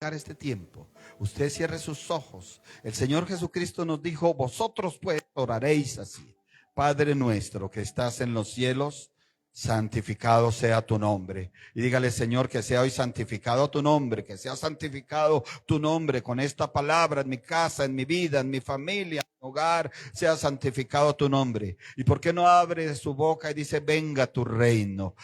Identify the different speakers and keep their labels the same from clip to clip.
Speaker 1: este tiempo. Usted cierre sus ojos. El Señor Jesucristo nos dijo: vosotros pues oraréis así: Padre nuestro que estás en los cielos, santificado sea tu nombre. Y dígale: Señor, que sea hoy santificado tu nombre, que sea santificado tu nombre con esta palabra en mi casa, en mi vida, en mi familia, en mi hogar, sea santificado tu nombre. ¿Y por qué no abre su boca y dice: venga tu reino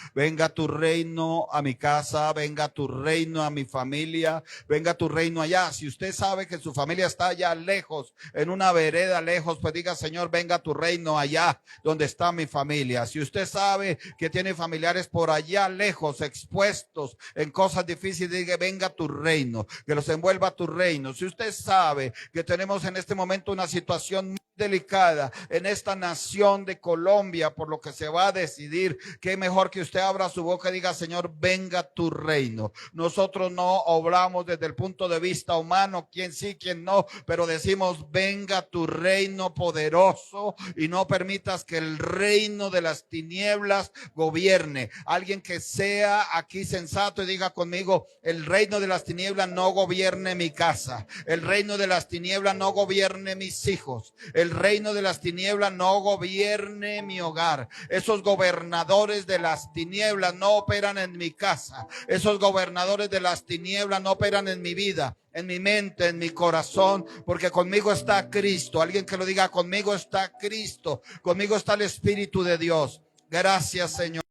Speaker 1: a mi casa, venga tu reino a mi familia, venga tu reino allá? Si usted sabe que su familia está allá lejos, en una vereda lejos, pues diga: Señor, venga tu reino allá donde está mi familia. Si usted sabe que tiene familiares por allá lejos, expuestos en cosas difíciles, diga: venga tu reino, que los envuelva tu reino. Si usted sabe que tenemos en este momento una situación muy delicada en esta nación de Colombia, por lo que se va a decidir, qué mejor que usted abra su boca y diga: Señor, venga tu reino. Nosotros no obramos desde el punto de vista humano, quién sí, quién no, pero decimos: venga tu reino poderoso, y no permitas que el reino de las tinieblas gobierne. Alguien que sea aquí sensato y diga conmigo: el reino de las tinieblas no gobierne mi casa, el reino de las tinieblas no gobierne mis hijos, el reino de las tinieblas no gobierne mi hogar. Esos gobernadores de las tinieblas no operan en mi casa, esos gobernadores de las tinieblas no operan en mi vida, en mi mente, en mi corazón, porque conmigo está Cristo. Alguien que lo diga: conmigo está Cristo, conmigo está el Espíritu de Dios. Gracias, Señor,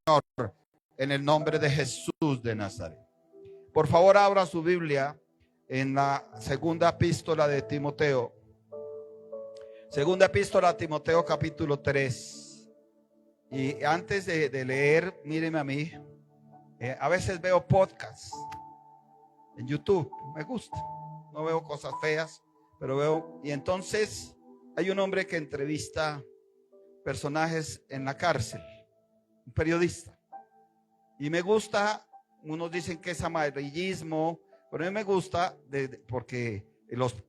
Speaker 1: en el nombre de Jesús de Nazaret. Por favor, abra su Biblia en la segunda epístola de Timoteo. Segunda epístola a Timoteo, capítulo 3. Y antes de leer, míreme a mí. A veces veo podcasts en YouTube, me gusta. No veo cosas feas, pero veo. Y entonces hay un hombre que entrevista personajes en la cárcel, un periodista. Y me gusta, unos dicen que es amarillismo, pero a mí me gusta porque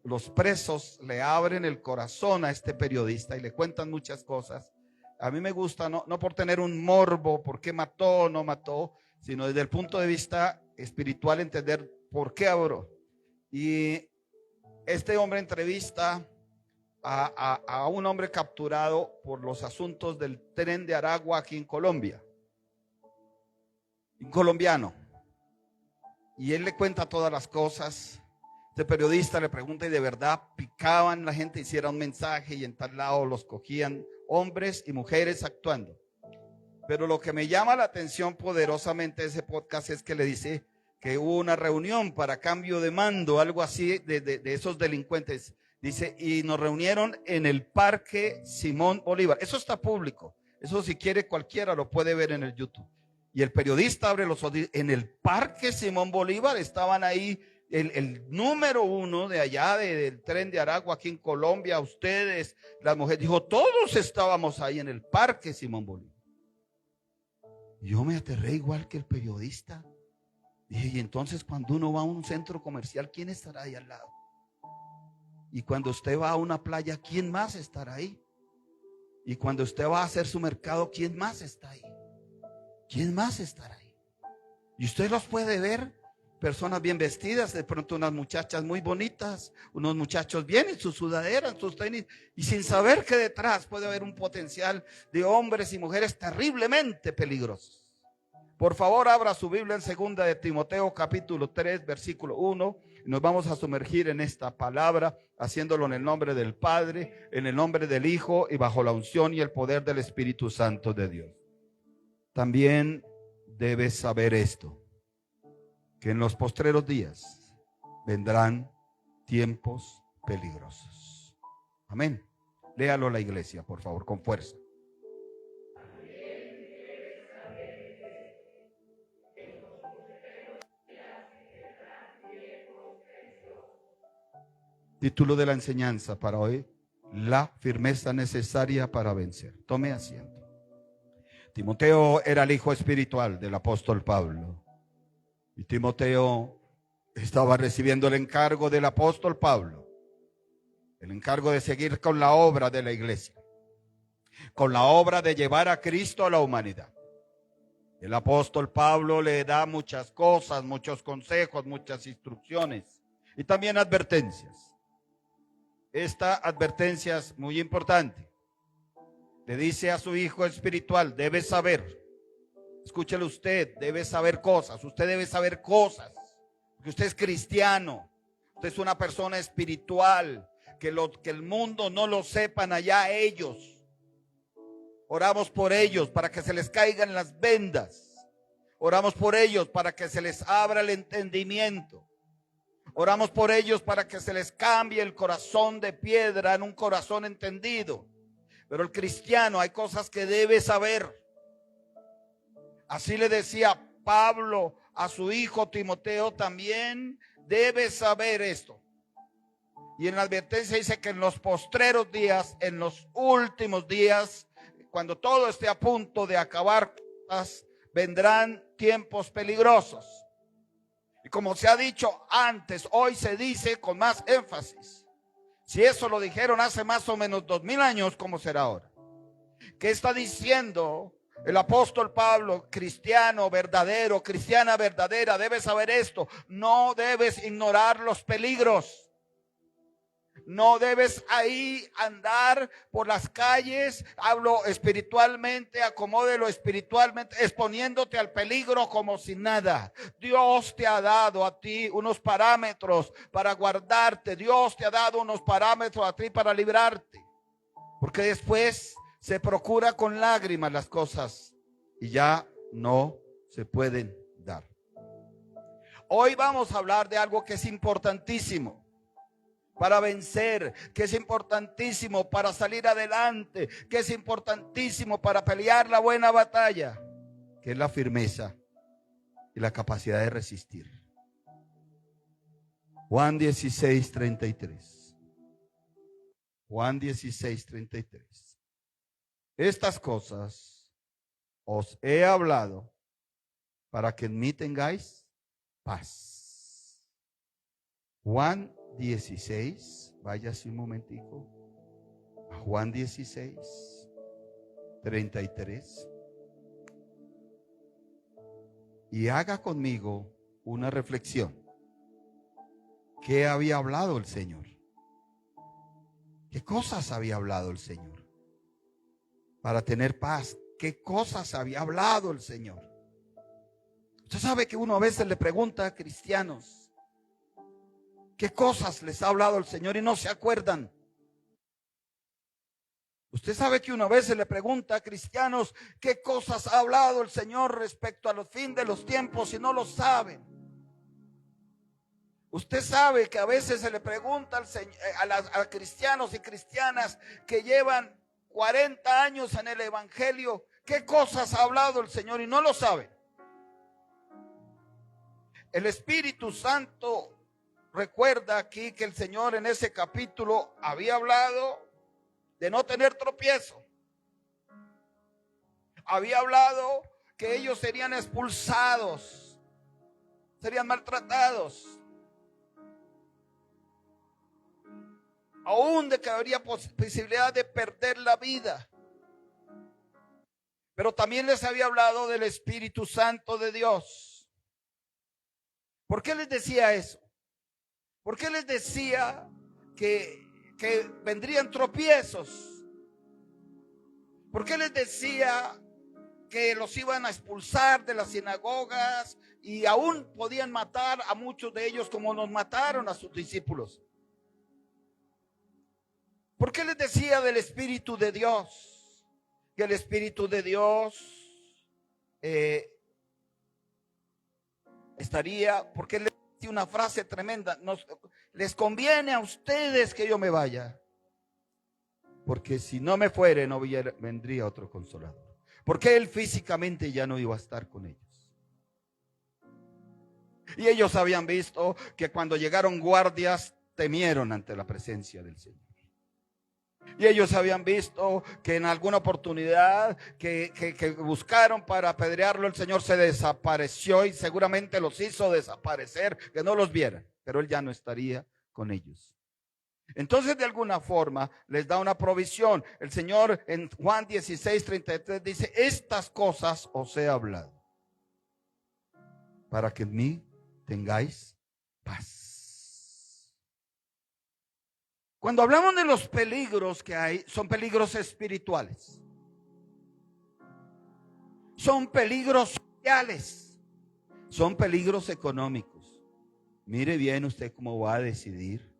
Speaker 1: los presos le abren el corazón a este periodista y le cuentan muchas cosas. A mí me gusta, no por tener un morbo, por qué mató o no mató, sino desde el punto de vista espiritual, entender por qué abrió. Y este hombre entrevista a un hombre capturado por los asuntos del tren de Aragua aquí en Colombia, un colombiano, y él le cuenta todas las cosas. Este periodista le pregunta: y de verdad picaban la gente, hiciera un mensaje y en tal lado los cogían, hombres y mujeres actuando. Pero lo que me llama la atención poderosamente de ese podcast es que le dice que hubo una reunión para cambio de mando, algo así, de esos delincuentes. Dice: y nos reunieron en el Parque Simón Bolívar. Eso está público, eso si quiere cualquiera lo puede ver en el YouTube. Y el periodista abre los ojos: en el Parque Simón Bolívar estaban ahí el número uno de allá del tren de Aragua aquí en Colombia, ustedes, las mujeres. Dijo: todos estábamos ahí en el Parque Simón Bolívar. Yo me aterré igual que el periodista. Dije: y entonces cuando uno va a un centro comercial, ¿quién estará ahí al lado? Y cuando usted va a una playa, ¿quién más estará ahí? Y cuando usted va a hacer su mercado, ¿quién más está ahí? ¿Quién más estará ahí? Y usted los puede ver, personas bien vestidas, de pronto unas muchachas muy bonitas, unos muchachos bien en sus sudaderas, en sus tenis, y sin saber que detrás puede haber un potencial de hombres y mujeres terriblemente peligrosos. Por favor, abra su Biblia en segunda de Timoteo, capítulo 3, versículo 1. Y nos vamos a sumergir en esta palabra, haciéndolo en el nombre del Padre, en el nombre del Hijo y bajo la unción y el poder del Espíritu Santo de Dios. También debes saber esto, que en los postreros días vendrán tiempos peligrosos. Amén. Léalo la iglesia, por favor, con fuerza. Título de la enseñanza para hoy: la firmeza necesaria para vencer. Tome asiento. Timoteo era el hijo espiritual del apóstol Pablo. Y Timoteo estaba recibiendo el encargo del apóstol Pablo, el encargo de seguir con la obra de la iglesia, con la obra de llevar a Cristo a la humanidad. El apóstol Pablo le da muchas cosas, muchos consejos, muchas instrucciones. Y también advertencias. Esta advertencia es muy importante. Le dice a su hijo espiritual, debe saber. Escúchelo usted, debe saber cosas. Usted debe saber cosas. Porque usted es cristiano. Usted es una persona espiritual. Que el mundo no lo sepan allá ellos. Oramos por ellos para que se les caigan las vendas. Oramos por ellos para que se les abra el entendimiento. Oramos por ellos para que se les cambie el corazón de piedra en un corazón entendido. Pero el cristiano hay cosas que debe saber. Así le decía Pablo a su hijo Timoteo, también debe saber esto. Y en la advertencia dice que en los postreros días, en los últimos días, cuando todo esté a punto de acabar, vendrán tiempos peligrosos. Y como se ha dicho antes, hoy se dice con más énfasis. Si eso lo dijeron hace más o menos 2000 años, ¿cómo será ahora? ¿Qué está diciendo el apóstol Pablo? Cristiano verdadero, cristiana verdadera, debes saber esto. No debes ignorar los peligros. No debes ahí andar por las calles, hablo espiritualmente, acomódelo espiritualmente, exponiéndote al peligro como si nada. Dios te ha dado a ti unos parámetros para guardarte. Dios te ha dado unos parámetros a ti para librarte. Porque después se procura con lágrimas las cosas y ya no se pueden dar. Hoy vamos a hablar de algo que es importantísimo para vencer, que es importantísimo para salir adelante, que es importantísimo para pelear la buena batalla, que es la firmeza y la capacidad de resistir. Juan 16:33. Juan 16:33. Estas cosas os he hablado para que en mí tengáis paz. Juan 16, váyase un momentico a Juan 16:33 y haga conmigo una reflexión. ¿Qué había hablado el Señor? ¿Qué cosas había hablado el Señor para tener paz? ¿Qué cosas había hablado el Señor? Usted sabe que uno a veces le pregunta a cristianos ¿qué cosas les ha hablado el Señor y no se acuerdan? Usted sabe que uno a veces le pregunta a cristianos ¿qué cosas ha hablado el Señor respecto a los fin de los tiempos y no lo saben? Usted sabe que a veces se le pregunta a cristianos y cristianas que llevan 40 años en el evangelio ¿qué cosas ha hablado el Señor y no lo saben? El Espíritu Santo recuerda aquí que el Señor en ese capítulo había hablado de no tener tropiezo. Había hablado que ellos serían expulsados, serían maltratados. Aún de que habría posibilidad de perder la vida. Pero también les había hablado del Espíritu Santo de Dios. ¿Por qué les decía eso? ¿Por qué les decía que vendrían tropiezos? ¿Por qué les decía que los iban a expulsar de las sinagogas y aún podían matar a muchos de ellos como nos mataron a sus discípulos? ¿Por qué les decía del Espíritu de Dios? Que el Espíritu de Dios estaría, porque les decía una frase tremenda, les conviene a ustedes que yo me vaya, porque si no me fuere no vendría otro consolador, porque él físicamente ya no iba a estar con ellos. Y ellos habían visto que cuando llegaron guardias temieron ante la presencia del Señor. Y ellos habían visto que en alguna oportunidad que buscaron para apedrearlo, el Señor se desapareció y seguramente los hizo desaparecer, que no los vieran, pero él ya no estaría con ellos. Entonces de alguna forma les da una provisión. El Señor en Juan 16:33 dice: estas cosas os he hablado para que en mí tengáis paz. Cuando hablamos de los peligros que hay, son peligros espirituales. Son peligros sociales. Son peligros económicos. Mire bien usted cómo va a decidir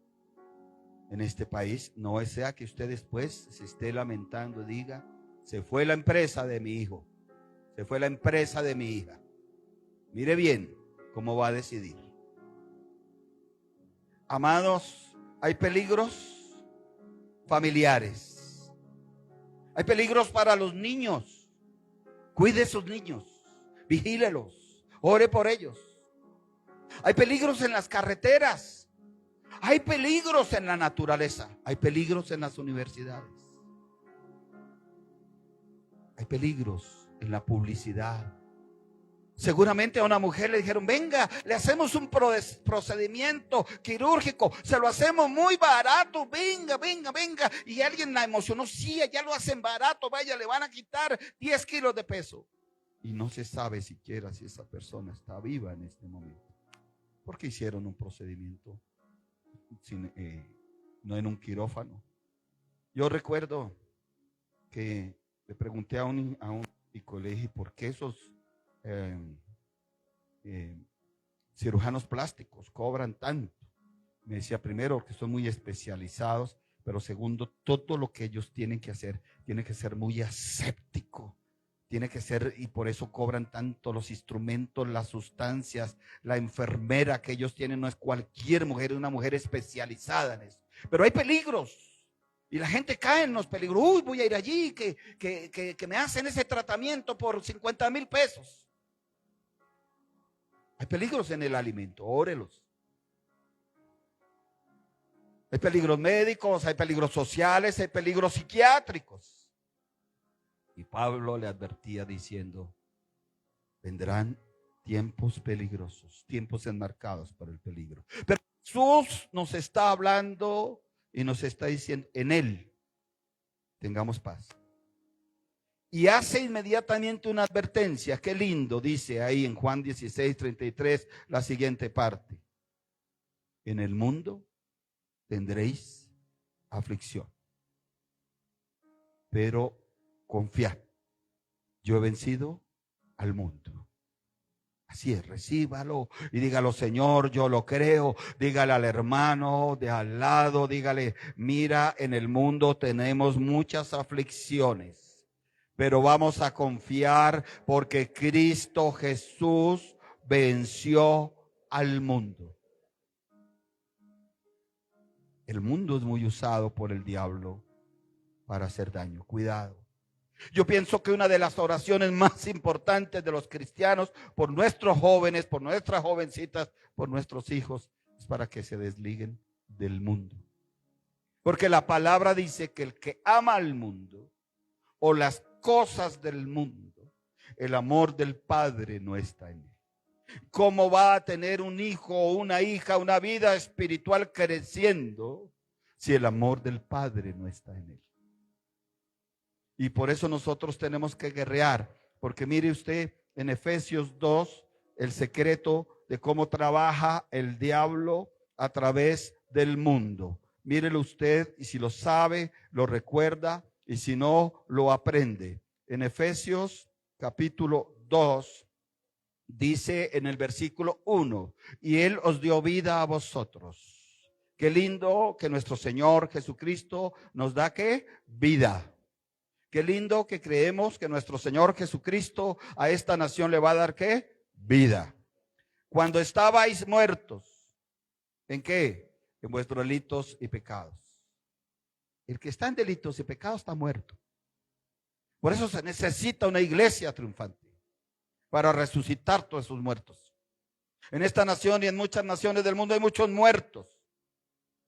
Speaker 1: en este país. No sea que usted después se esté lamentando y diga, se fue la empresa de mi hijo, se fue la empresa de mi hija. Mire bien cómo va a decidir. Amados, hay peligros familiares. Hay peligros para los niños. Cuide a sus niños, vigílelos, ore por ellos. Hay peligros en las carreteras. Hay peligros en la naturaleza. Hay peligros en las universidades. Hay peligros en la publicidad. Seguramente a una mujer le dijeron, venga, le hacemos un procedimiento quirúrgico, se lo hacemos muy barato, venga. Y alguien la emocionó, sí, ya lo hacen barato, vaya, le van a quitar 10 kilos de peso. Y no se sabe siquiera si esa persona está viva en este momento. Porque hicieron un procedimiento no en un quirófano. Yo recuerdo que le pregunté a un colegio por qué esos cirujanos plásticos cobran tanto. Me decía, primero, que son muy especializados, pero segundo, todo lo que ellos tienen que hacer tiene que ser muy aséptico, tiene que ser, y por eso cobran tanto. Los instrumentos, las sustancias, la enfermera que ellos tienen no es cualquier mujer, es una mujer especializada en eso. Pero hay peligros y la gente cae en los peligros. Uy, voy a ir allí que me hacen ese tratamiento por 50,000 pesos. Hay peligros en el alimento, órelos. Hay peligros médicos, hay peligros sociales, hay peligros psiquiátricos. Y Pablo le advertía diciendo, vendrán tiempos peligrosos, tiempos enmarcados por el peligro. Pero Jesús nos está hablando y nos está diciendo, en Él tengamos paz. Y hace inmediatamente una advertencia. Qué lindo, dice ahí en Juan 16:33, la siguiente parte. En el mundo tendréis aflicción, pero confiad, yo he vencido al mundo. Así es, recíbalo y dígalo, Señor, yo lo creo. Dígale al hermano de al lado, dígale, mira, en el mundo tenemos muchas aflicciones, pero vamos a confiar porque Cristo Jesús venció al mundo. El mundo es muy usado por el diablo para hacer daño. Cuidado. Yo pienso que una de las oraciones más importantes de los cristianos por nuestros jóvenes, por nuestras jovencitas, por nuestros hijos, es para que se desliguen del mundo. Porque la palabra dice que el que ama al mundo o las cosas del mundo, el amor del Padre no está en él. ¿Cómo va a tener un hijo o una hija una vida espiritual creciendo si el amor del Padre no está en él? Y por eso nosotros tenemos que guerrear, porque mire usted en Efesios 2 el secreto de cómo trabaja el diablo a través del mundo. Mírelo usted y si lo sabe, lo recuerda y si no, lo aprende. En Efesios capítulo 2 dice en el versículo 1, y Él os dio vida a vosotros. Qué lindo que nuestro Señor Jesucristo nos da ¿qué? Vida. Qué lindo que creemos que nuestro Señor Jesucristo a esta nación le va a dar ¿qué? Vida. Cuando estabais muertos, ¿en qué? En vuestros delitos y pecados. El que está en delitos y pecados está muerto. Por eso se necesita una iglesia triunfante para resucitar todos esos muertos. En esta nación y en muchas naciones del mundo hay muchos muertos.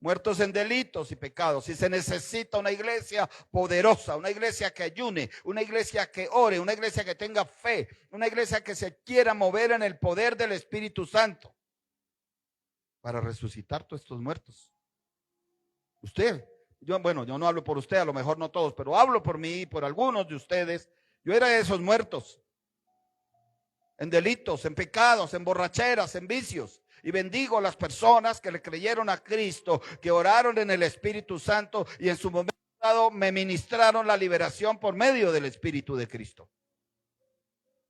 Speaker 1: Muertos en delitos y pecados. Y se necesita una iglesia poderosa, una iglesia que ayune, una iglesia que ore, una iglesia que tenga fe, una iglesia que se quiera mover en el poder del Espíritu Santo para resucitar todos estos muertos. Usted, yo no hablo por usted, a lo mejor no todos, pero hablo por mí y por algunos de ustedes. Yo era de esos muertos, en delitos, en pecados, en borracheras, en vicios. Y bendigo a las personas que le creyeron a Cristo, que oraron en el Espíritu Santo y en su momento dado me ministraron la liberación por medio del Espíritu de Cristo.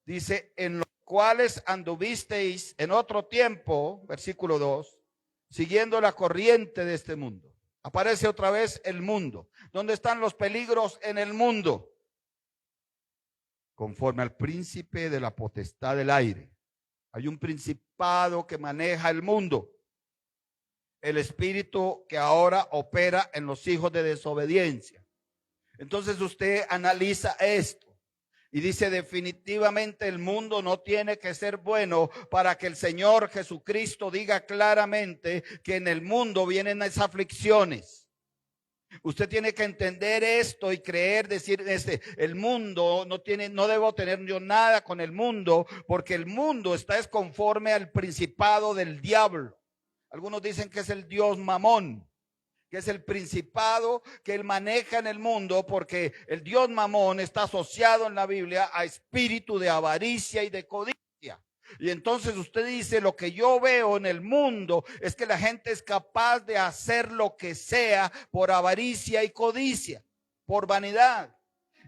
Speaker 1: Dice, en los cuales anduvisteis en otro tiempo, versículo 2, siguiendo la corriente de este mundo. Aparece otra vez el mundo. ¿Dónde están los peligros en el mundo? Conforme al príncipe de la potestad del aire. Hay un principado que maneja el mundo. El espíritu que ahora opera en los hijos de desobediencia. Entonces usted analiza esto y dice, definitivamente el mundo no tiene que ser bueno para que el Señor Jesucristo diga claramente que en el mundo vienen esas aflicciones. Usted tiene que entender esto y creer, decir, el mundo no debo tener yo nada con el mundo, porque el mundo está conforme al principado del diablo. Algunos dicen que es el dios Mamón, que es el principado que él maneja en el mundo, porque el dios Mamón está asociado en la Biblia a espíritu de avaricia y de codicia. Y entonces usted dice, lo que yo veo en el mundo es que la gente es capaz de hacer lo que sea por avaricia y codicia, por vanidad.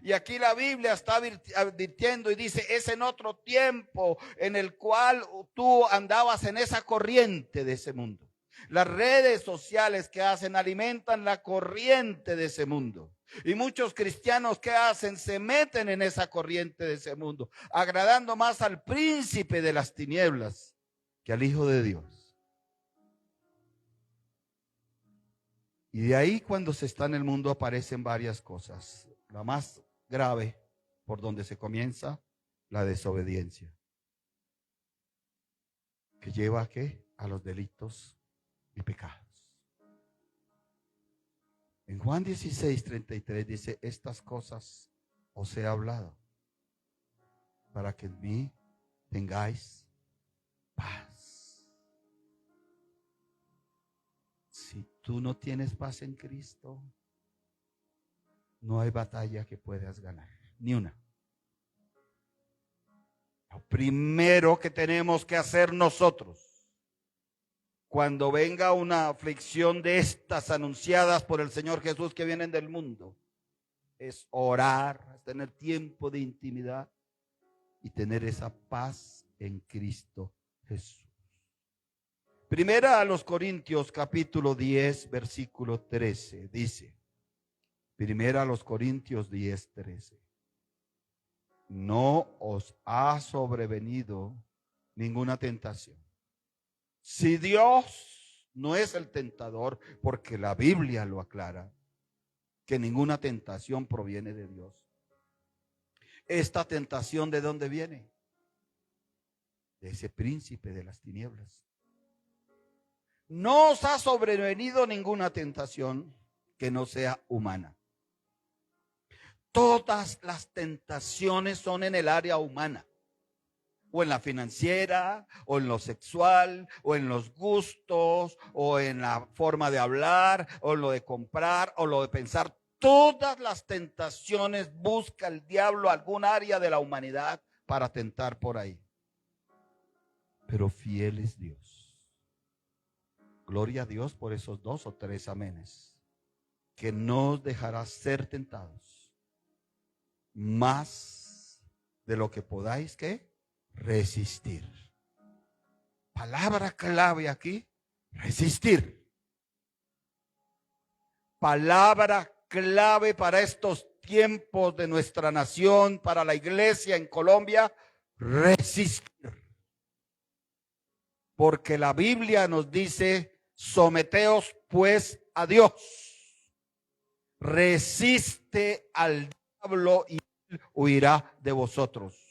Speaker 1: Y aquí la Biblia está advirtiendo y dice, es en otro tiempo en el cual tú andabas en esa corriente de ese mundo. Las redes sociales que hacen alimentan la corriente de ese mundo. Y muchos cristianos, ¿qué hacen? Se meten en esa corriente de ese mundo, agradando más al príncipe de las tinieblas que al Hijo de Dios. Y de ahí, cuando se está en el mundo, aparecen varias cosas. La más grave, por donde se comienza, la desobediencia, que lleva ¿a qué? A los delitos y pecados. En Juan 16:33 dice, estas cosas os he hablado para que en mí tengáis paz. Si tú no tienes paz en Cristo, no hay batalla que puedas ganar, ni una. Lo primero que tenemos que hacer nosotros, cuando venga una aflicción de estas anunciadas por el Señor Jesús que vienen del mundo, es orar, tener tiempo de intimidad y tener esa paz en Cristo Jesús. Primera a los Corintios capítulo 10 versículo 13 dice, Primera a los Corintios 10:13, no os ha sobrevenido ninguna tentación. Si Dios no es el tentador, porque la Biblia lo aclara, que ninguna tentación proviene de Dios. ¿Esta tentación de dónde viene? De ese príncipe de las tinieblas. No os ha sobrevenido ninguna tentación que no sea humana. Todas las tentaciones son en el área humana, o en la financiera, o en lo sexual, o en los gustos, o en la forma de hablar, o en lo de comprar, o lo de pensar. Todas las tentaciones busca el diablo algún área de la humanidad para tentar por ahí. Pero fiel es Dios. Gloria a Dios por esos 2 o 3 amenes, que no os dejará ser tentados más de lo que podáis, ¿qué? Resistir. Palabra clave aquí, resistir. Palabra clave para estos tiempos de nuestra nación, para la iglesia en Colombia, resistir. Porque la Biblia nos dice, someteos pues a Dios. Resiste al diablo y él huirá de vosotros.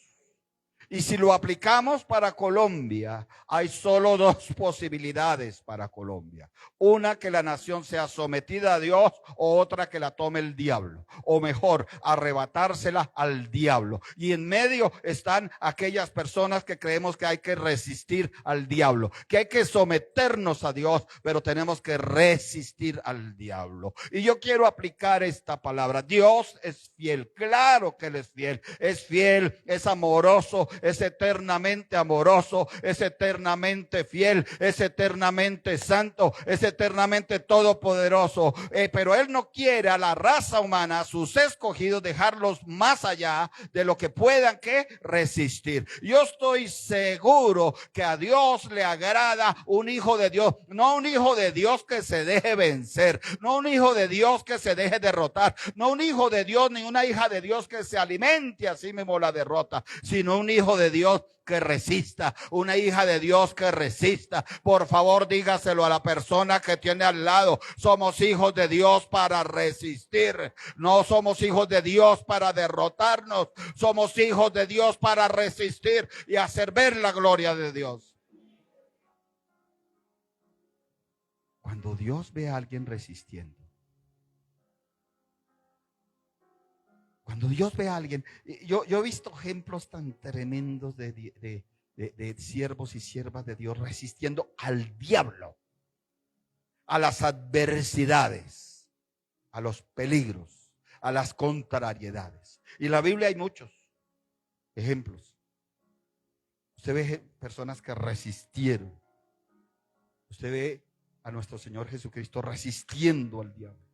Speaker 1: Y si lo aplicamos para Colombia, hay solo 2 posibilidades para Colombia. Una, que la nación sea sometida a Dios, o otra, que la tome el diablo. O mejor, arrebatársela al diablo. Y en medio están aquellas personas que creemos que hay que resistir al diablo, que hay que someternos a Dios, pero tenemos que resistir al diablo. Y yo quiero aplicar esta palabra. Dios es fiel, claro que Él es fiel, es amoroso, es eternamente amoroso, es eternamente fiel, es eternamente santo, es eternamente todopoderoso. Pero Él no quiere a la raza humana, a sus escogidos, dejarlos más allá de lo que puedan que resistir. Yo estoy seguro que a Dios le agrada un hijo de Dios, no un hijo de Dios que se deje vencer, no un hijo de Dios que se deje derrotar, no un hijo de Dios ni una hija de Dios que se alimente así mismo la derrota, sino un hijo de Dios que resista, una hija de Dios que resista. Por favor, dígaselo a la persona que tiene al lado. Somos hijos de Dios para resistir. No somos hijos de Dios para derrotarnos. Somos hijos de Dios para resistir y hacer ver la gloria de Dios. Cuando Dios ve a alguien resistiendo, cuando Dios ve a alguien, yo he visto ejemplos tan tremendos de siervos y siervas de Dios resistiendo al diablo, a las adversidades, a los peligros, a las contrariedades. Y en la Biblia hay muchos ejemplos. Usted ve personas que resistieron. Usted ve a nuestro Señor Jesucristo resistiendo al diablo.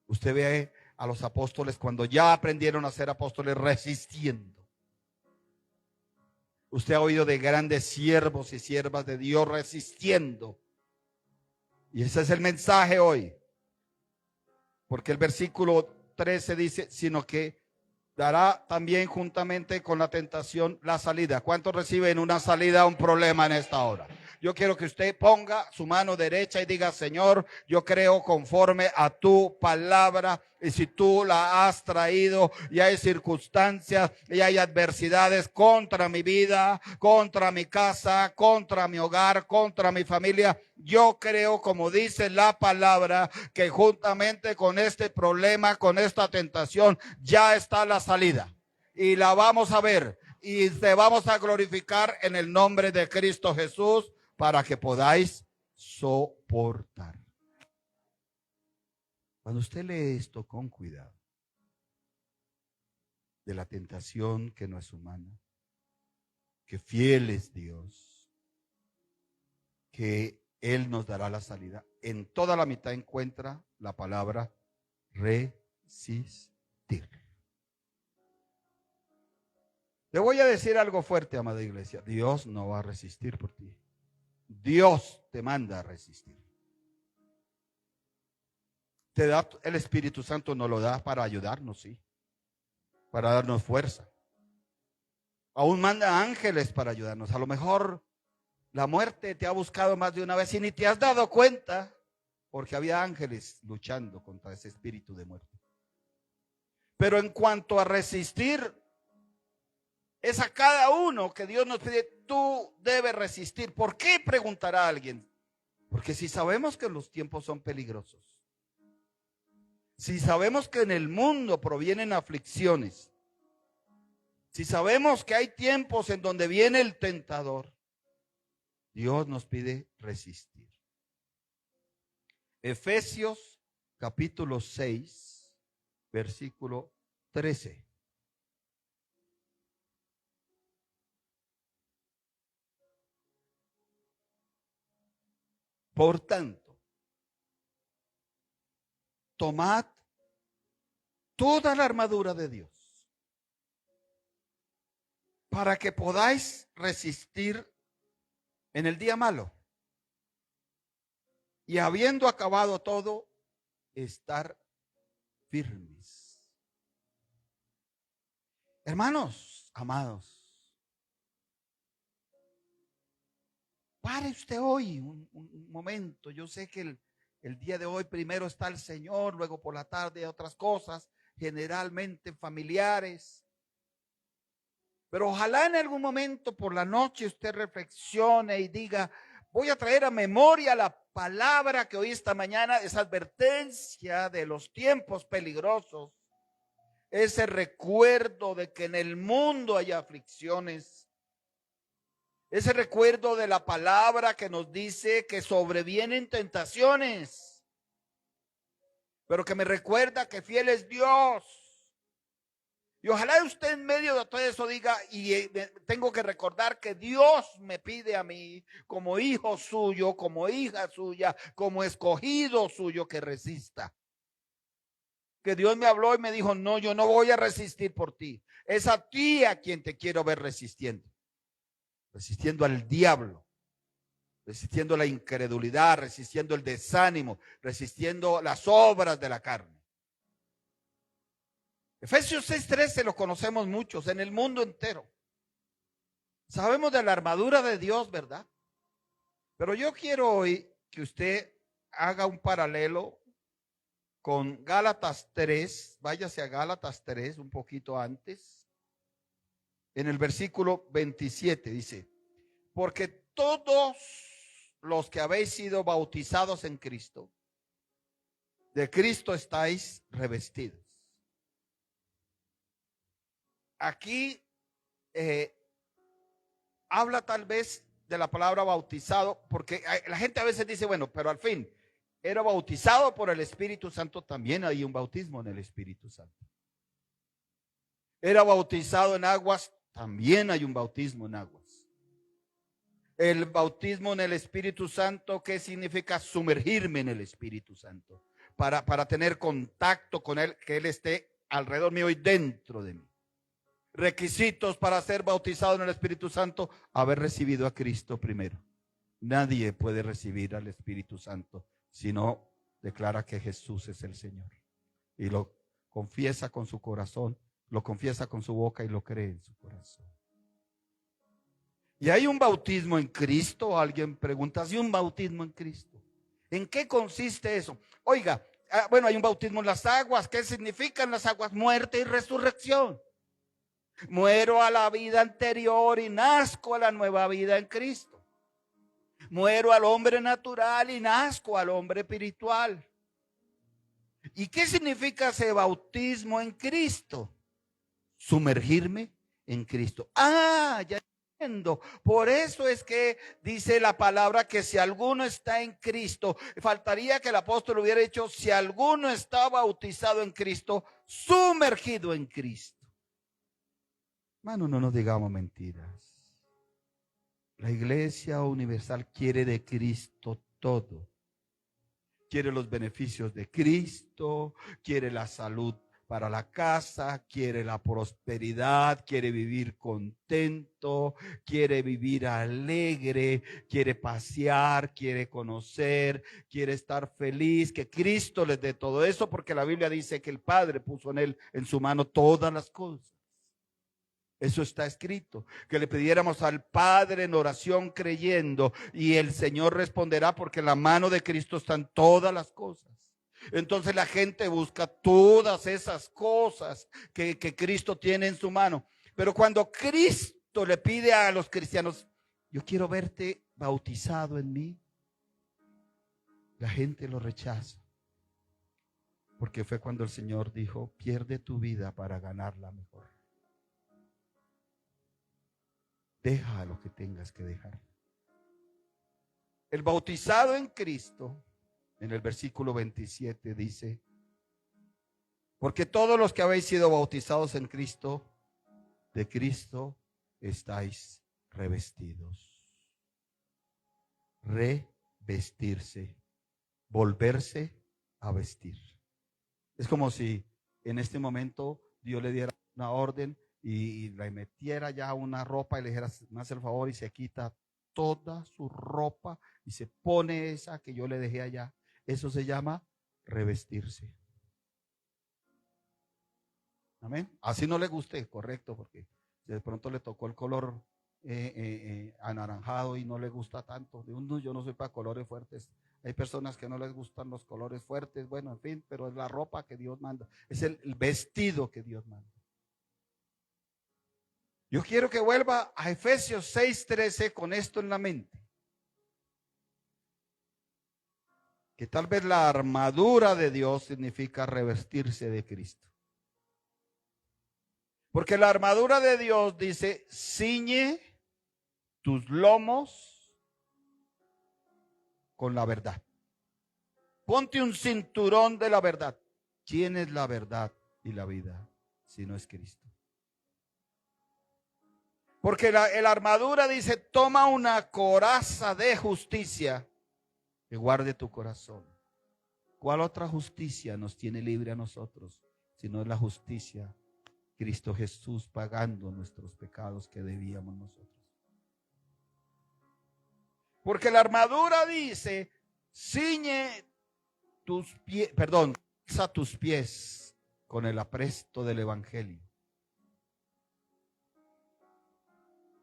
Speaker 1: Usted ve a los apóstoles cuando ya aprendieron a ser apóstoles resistiendo. Usted ha oído de grandes siervos y siervas de Dios resistiendo. Y ese es el mensaje hoy. Porque el versículo 13 dice, sino que dará también juntamente con la tentación la salida. ¿Cuántos reciben una salida a un problema en esta hora? Yo quiero que usted ponga su mano derecha y diga, Señor, yo creo conforme a tu palabra. Y si tú la has traído y hay circunstancias y hay adversidades contra mi vida, contra mi casa, contra mi hogar, contra mi familia, yo creo, como dice la palabra, que juntamente con este problema, con esta tentación, ya está la salida. Y la vamos a ver y te vamos a glorificar en el nombre de Cristo Jesús para que podáis soportar. Cuando usted lee esto con cuidado, de la tentación que no es humana, que fiel es Dios, que Él nos dará la salida, en toda la mitad encuentra la palabra resistir. Le voy a decir algo fuerte, amada iglesia. Dios no va a resistir por ti. Dios te manda a resistir. Te da el Espíritu Santo, nos lo da para ayudarnos, sí, para darnos fuerza. Aún manda ángeles para ayudarnos. A lo mejor la muerte te ha buscado más de una vez y ni te has dado cuenta, porque había ángeles luchando contra ese espíritu de muerte. Pero en cuanto a resistir, es a cada uno que Dios nos pide, tú debes resistir. ¿Por qué? Preguntará alguien. Porque si sabemos que los tiempos son peligrosos, si sabemos que en el mundo provienen aflicciones, si sabemos que hay tiempos en donde viene el tentador, Dios nos pide resistir. Efesios capítulo 6, versículo 13. Por tanto, tomad toda la armadura de Dios para que podáis resistir en el día malo y habiendo acabado todo, estar firmes. Hermanos, amados, pare usted hoy un momento. Yo sé que el día de hoy primero está el Señor, luego por la tarde otras cosas, generalmente familiares. Pero ojalá en algún momento por la noche usted reflexione y diga, voy a traer a memoria la palabra que oí esta mañana, esa advertencia de los tiempos peligrosos, ese recuerdo de que en el mundo hay aflicciones. Ese recuerdo de la palabra que nos dice que sobrevienen tentaciones, pero que me recuerda que fiel es Dios. Y ojalá usted en medio de todo eso diga, tengo que recordar que Dios me pide a mí, como hijo suyo, como hija suya, como escogido suyo, que resista. Que Dios me habló y me dijo, no, yo no voy a resistir por ti. Es a ti a quien te quiero ver resistiendo. Resistiendo al diablo, resistiendo la incredulidad, resistiendo el desánimo, resistiendo las obras de la carne. Efesios 6:13 lo conocemos muchos en el mundo entero. Sabemos de la armadura de Dios, ¿verdad? Pero yo quiero hoy que usted haga un paralelo con Gálatas 3. Váyase a Gálatas 3 un poquito antes. En el versículo 27 dice, porque todos los que habéis sido bautizados en Cristo, de Cristo estáis revestidos. Aquí habla tal vez de la palabra bautizado, porque la gente a veces dice, bueno, pero al fin, era bautizado por el Espíritu Santo, también hay un bautismo en el Espíritu Santo. Era bautizado en aguas, también hay un bautismo en aguas. El bautismo en el Espíritu Santo, ¿qué significa? Sumergirme en el Espíritu Santo, para tener contacto con Él, que Él esté alrededor mío y dentro de mí. Requisitos para ser bautizado en el Espíritu Santo: haber recibido a Cristo primero. Nadie puede recibir al Espíritu Santo si no declara que Jesús es el Señor y lo confiesa con su corazón, lo confiesa con su boca y lo cree en su corazón. Y hay un bautismo en Cristo. Alguien pregunta, ¿hay un bautismo en Cristo? ¿En qué consiste eso? Oiga, bueno, hay un bautismo en las aguas. ¿Qué significan las aguas? Muerte y resurrección. Muero a la vida anterior y nazco a la nueva vida en Cristo. Muero al hombre natural y nazco al hombre espiritual. ¿Y qué significa ese bautismo en Cristo? Sumergirme en Cristo. Ya entiendo. Por eso es que dice la palabra que si alguno está en Cristo, faltaría que el apóstol hubiera dicho, si alguno está bautizado en Cristo, sumergido en Cristo. Hermano, no nos digamos mentiras. La Iglesia Universal quiere de Cristo todo. Quiere los beneficios de Cristo, quiere la salud para la casa, quiere la prosperidad, quiere vivir contento, quiere vivir alegre, quiere pasear, quiere conocer, quiere estar feliz, que Cristo les dé todo eso, porque la Biblia dice que el Padre puso en su mano todas las cosas. Eso está escrito, que le pidiéramos al Padre en oración creyendo y el Señor responderá, porque en la mano de Cristo están todas las cosas. Entonces la gente busca todas esas cosas que Cristo tiene en su mano. Pero cuando Cristo le pide a los cristianos, yo quiero verte bautizado en mí, la gente lo rechaza. Porque fue cuando el Señor dijo, pierde tu vida para ganarla mejor. Deja lo que tengas que dejar. El bautizado en Cristo, en el versículo 27 dice, porque todos los que habéis sido bautizados en Cristo, de Cristo estáis revestidos. Revestirse, volverse a vestir. Es como si en este momento Dios le diera una orden y le metiera ya una ropa y le dijera, me hace el favor y se quita toda su ropa y se pone esa que yo le dejé allá. Eso se llama revestirse. Amén. Así no le guste, correcto, porque de pronto le tocó el color anaranjado y no le gusta tanto. Yo no soy para colores fuertes. Hay personas que no les gustan los colores fuertes. Bueno, en fin, pero es la ropa que Dios manda. Es el vestido que Dios manda. Yo quiero que vuelva a Efesios 6:13 con esto en la mente. Que tal vez la armadura de Dios significa revestirse de Cristo. Porque la armadura de Dios dice, ciñe tus lomos con la verdad. Ponte un cinturón de la verdad. ¿Quién es la verdad y la vida si no es Cristo? Porque la armadura dice, toma una coraza de justicia que guarde tu corazón. ¿Cuál otra justicia nos tiene libre a nosotros? Si no es la justicia, Cristo Jesús pagando nuestros pecados que debíamos nosotros. Porque la armadura dice, ciñe tus pies, calza tus pies con el apresto del evangelio.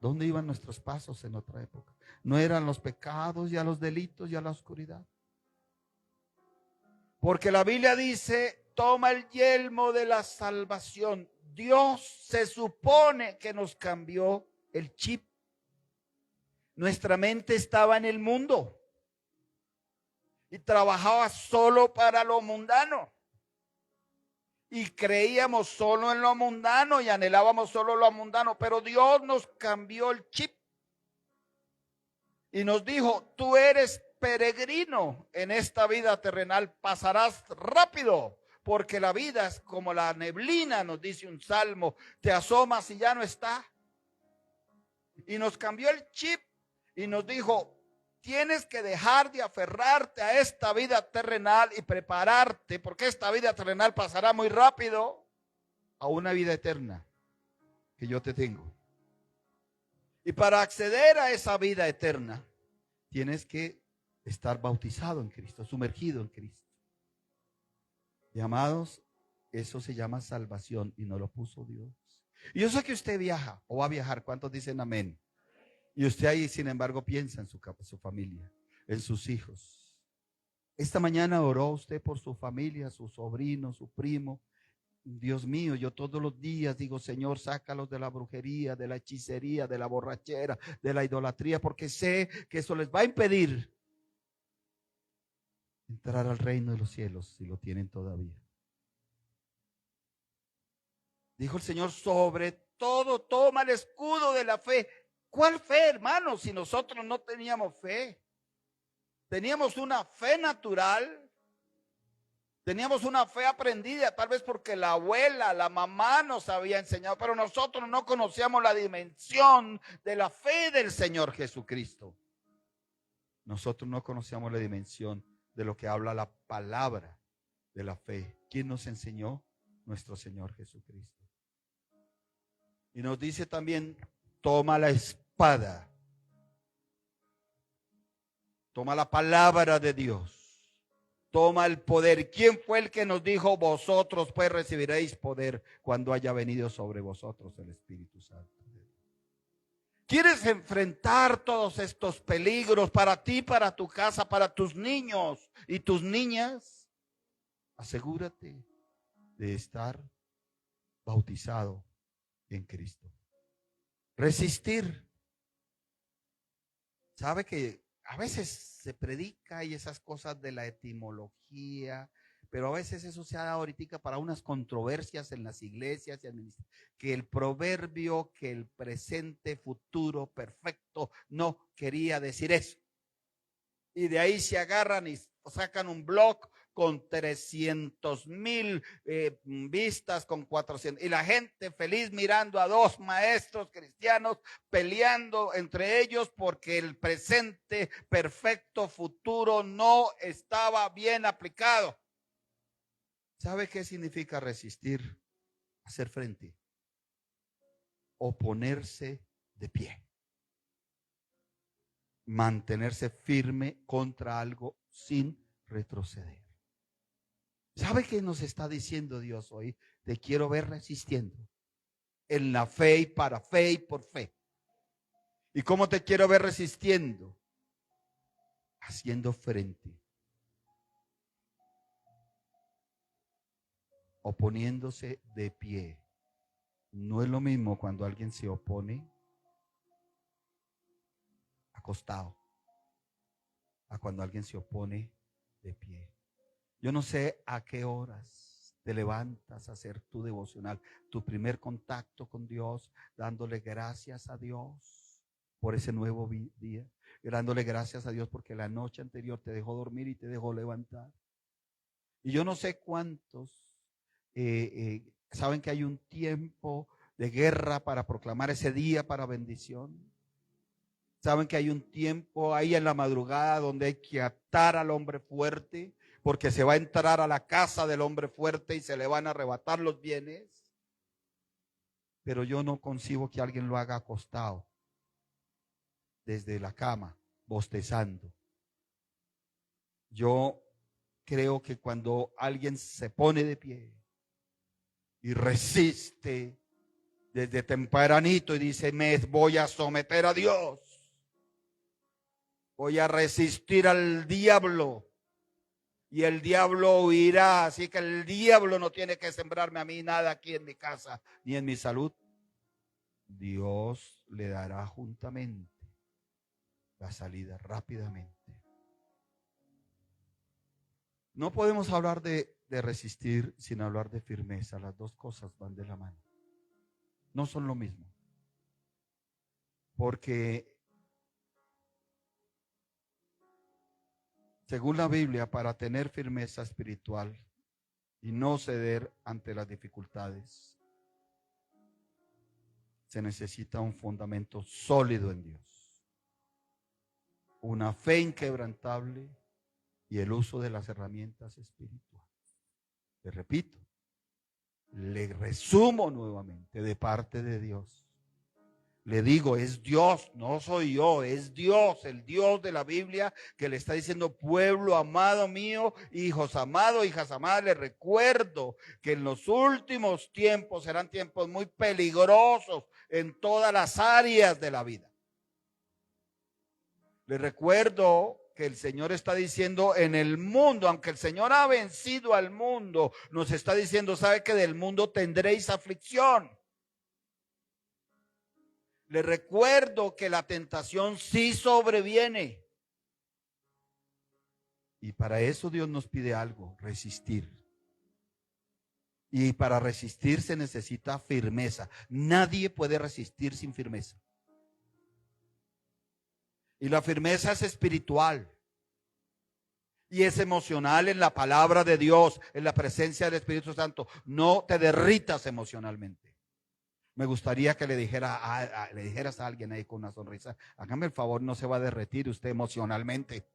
Speaker 1: ¿Dónde iban nuestros pasos en otra época? No eran los pecados y a los delitos y a la oscuridad. Porque la Biblia dice, toma el yelmo de la salvación. Dios se supone que nos cambió el chip. Nuestra mente estaba en el mundo y trabajaba solo para lo mundano. Y creíamos solo en lo mundano y anhelábamos solo lo mundano. Pero Dios nos cambió el chip y nos dijo, tú eres peregrino en esta vida terrenal, pasarás rápido, porque la vida es como la neblina, nos dice un salmo, te asomas y ya no está. Y nos cambió el chip y nos dijo, tienes que dejar de aferrarte a esta vida terrenal y prepararte, porque esta vida terrenal pasará muy rápido, a una vida eterna que yo te tengo. Y para acceder a esa vida eterna, tienes que estar bautizado en Cristo, sumergido en Cristo. Y amados, eso se llama salvación y no lo puso Dios. Y yo sé que usted viaja o va a viajar. ¿Cuántos dicen amén? Y usted ahí, sin embargo, piensa en su familia, en sus hijos. Esta mañana oró usted por su familia, su sobrino, su primo. Dios mío, yo todos los días digo, Señor, sácalos de la brujería, de la hechicería, de la borrachera, de la idolatría, porque sé que eso les va a impedir entrar al reino de los cielos, si lo tienen todavía. Dijo el Señor, sobre todo toma el escudo de la fe. ¿Cuál fe, hermanos? Si nosotros no teníamos fe. Teníamos una fe natural. Teníamos una fe aprendida, tal vez porque la abuela, la mamá nos había enseñado, pero nosotros no conocíamos la dimensión de la fe del Señor Jesucristo. Nosotros no conocíamos la dimensión de lo que habla la palabra de la fe. ¿Quién nos enseñó? Nuestro Señor Jesucristo. Y nos dice también, toma la espada. Toma la palabra de Dios. Toma el poder. ¿Quién fue el que nos dijo, vosotros pues recibiréis poder cuando haya venido sobre vosotros el Espíritu Santo? ¿Quieres enfrentar todos estos peligros para ti, para tu casa, para tus niños y tus niñas? Asegúrate de estar bautizado en Cristo. Resistir. ¿Sabe que a veces se predica y esas cosas de la etimología, pero a veces eso se ha dado ahorita para unas controversias en las iglesias y que el proverbio, que el presente futuro perfecto no quería decir eso? Y de ahí se agarran y sacan un blog con 300,000 vistas, con 400, y la gente feliz mirando a dos maestros cristianos peleando entre ellos porque el presente perfecto futuro no estaba bien aplicado. ¿Sabe qué significa resistir? Hacer frente, oponerse de pie, mantenerse firme contra algo sin retroceder. ¿Sabe qué nos está diciendo Dios hoy? Te quiero ver resistiendo en la fe y para fe y por fe. ¿Y cómo te quiero ver resistiendo? Haciendo frente, oponiéndose de pie. No es lo mismo cuando alguien se opone acostado a cuando alguien se opone de pie. Yo no sé a qué horas te levantas a hacer tu devocional, tu primer contacto con Dios, dándole gracias a Dios por ese nuevo día, dándole gracias a Dios porque la noche anterior te dejó dormir y te dejó levantar. Y yo no sé cuántos saben que hay un tiempo de guerra para proclamar ese día para bendición. Saben que hay un tiempo ahí en la madrugada donde hay que atar al hombre fuerte, porque se va a entrar a la casa del hombre fuerte y se le van a arrebatar los bienes. Pero yo no concibo que alguien lo haga acostado, desde la cama, bostezando. Yo creo que cuando alguien se pone de pie y resiste desde tempranito y dice, me voy a someter a Dios, voy a resistir al diablo y el diablo huirá. Así que el diablo no tiene que sembrarme a mí nada aquí en mi casa ni en mi salud. Dios le dará juntamente la salida rápidamente. No podemos hablar de resistir sin hablar de firmeza. Las dos cosas van de la mano. No son lo mismo. Porque según la Biblia, para tener firmeza espiritual y no ceder ante las dificultades, se necesita un fundamento sólido en Dios, una fe inquebrantable y el uso de las herramientas espirituales. Le repito, le resumo nuevamente de parte de Dios. Le digo, es Dios, no soy yo, es Dios, el Dios de la Biblia, que le está diciendo, pueblo amado mío, hijos amados, hijas amadas, les recuerdo que en los últimos tiempos serán tiempos muy peligrosos en todas las áreas de la vida. Les recuerdo que el Señor está diciendo en el mundo, aunque el Señor ha vencido al mundo, nos está diciendo, sabe que del mundo tendréis aflicción. Le recuerdo que la tentación sí sobreviene. Y para eso Dios nos pide algo, resistir. Y para resistir se necesita firmeza. Nadie puede resistir sin firmeza. Y la firmeza es espiritual. Y es emocional en la palabra de Dios, en la presencia del Espíritu Santo. No te derritas emocionalmente. Me gustaría que le dijeras a alguien ahí con una sonrisa, hágame el favor, no se va a derretir usted emocionalmente.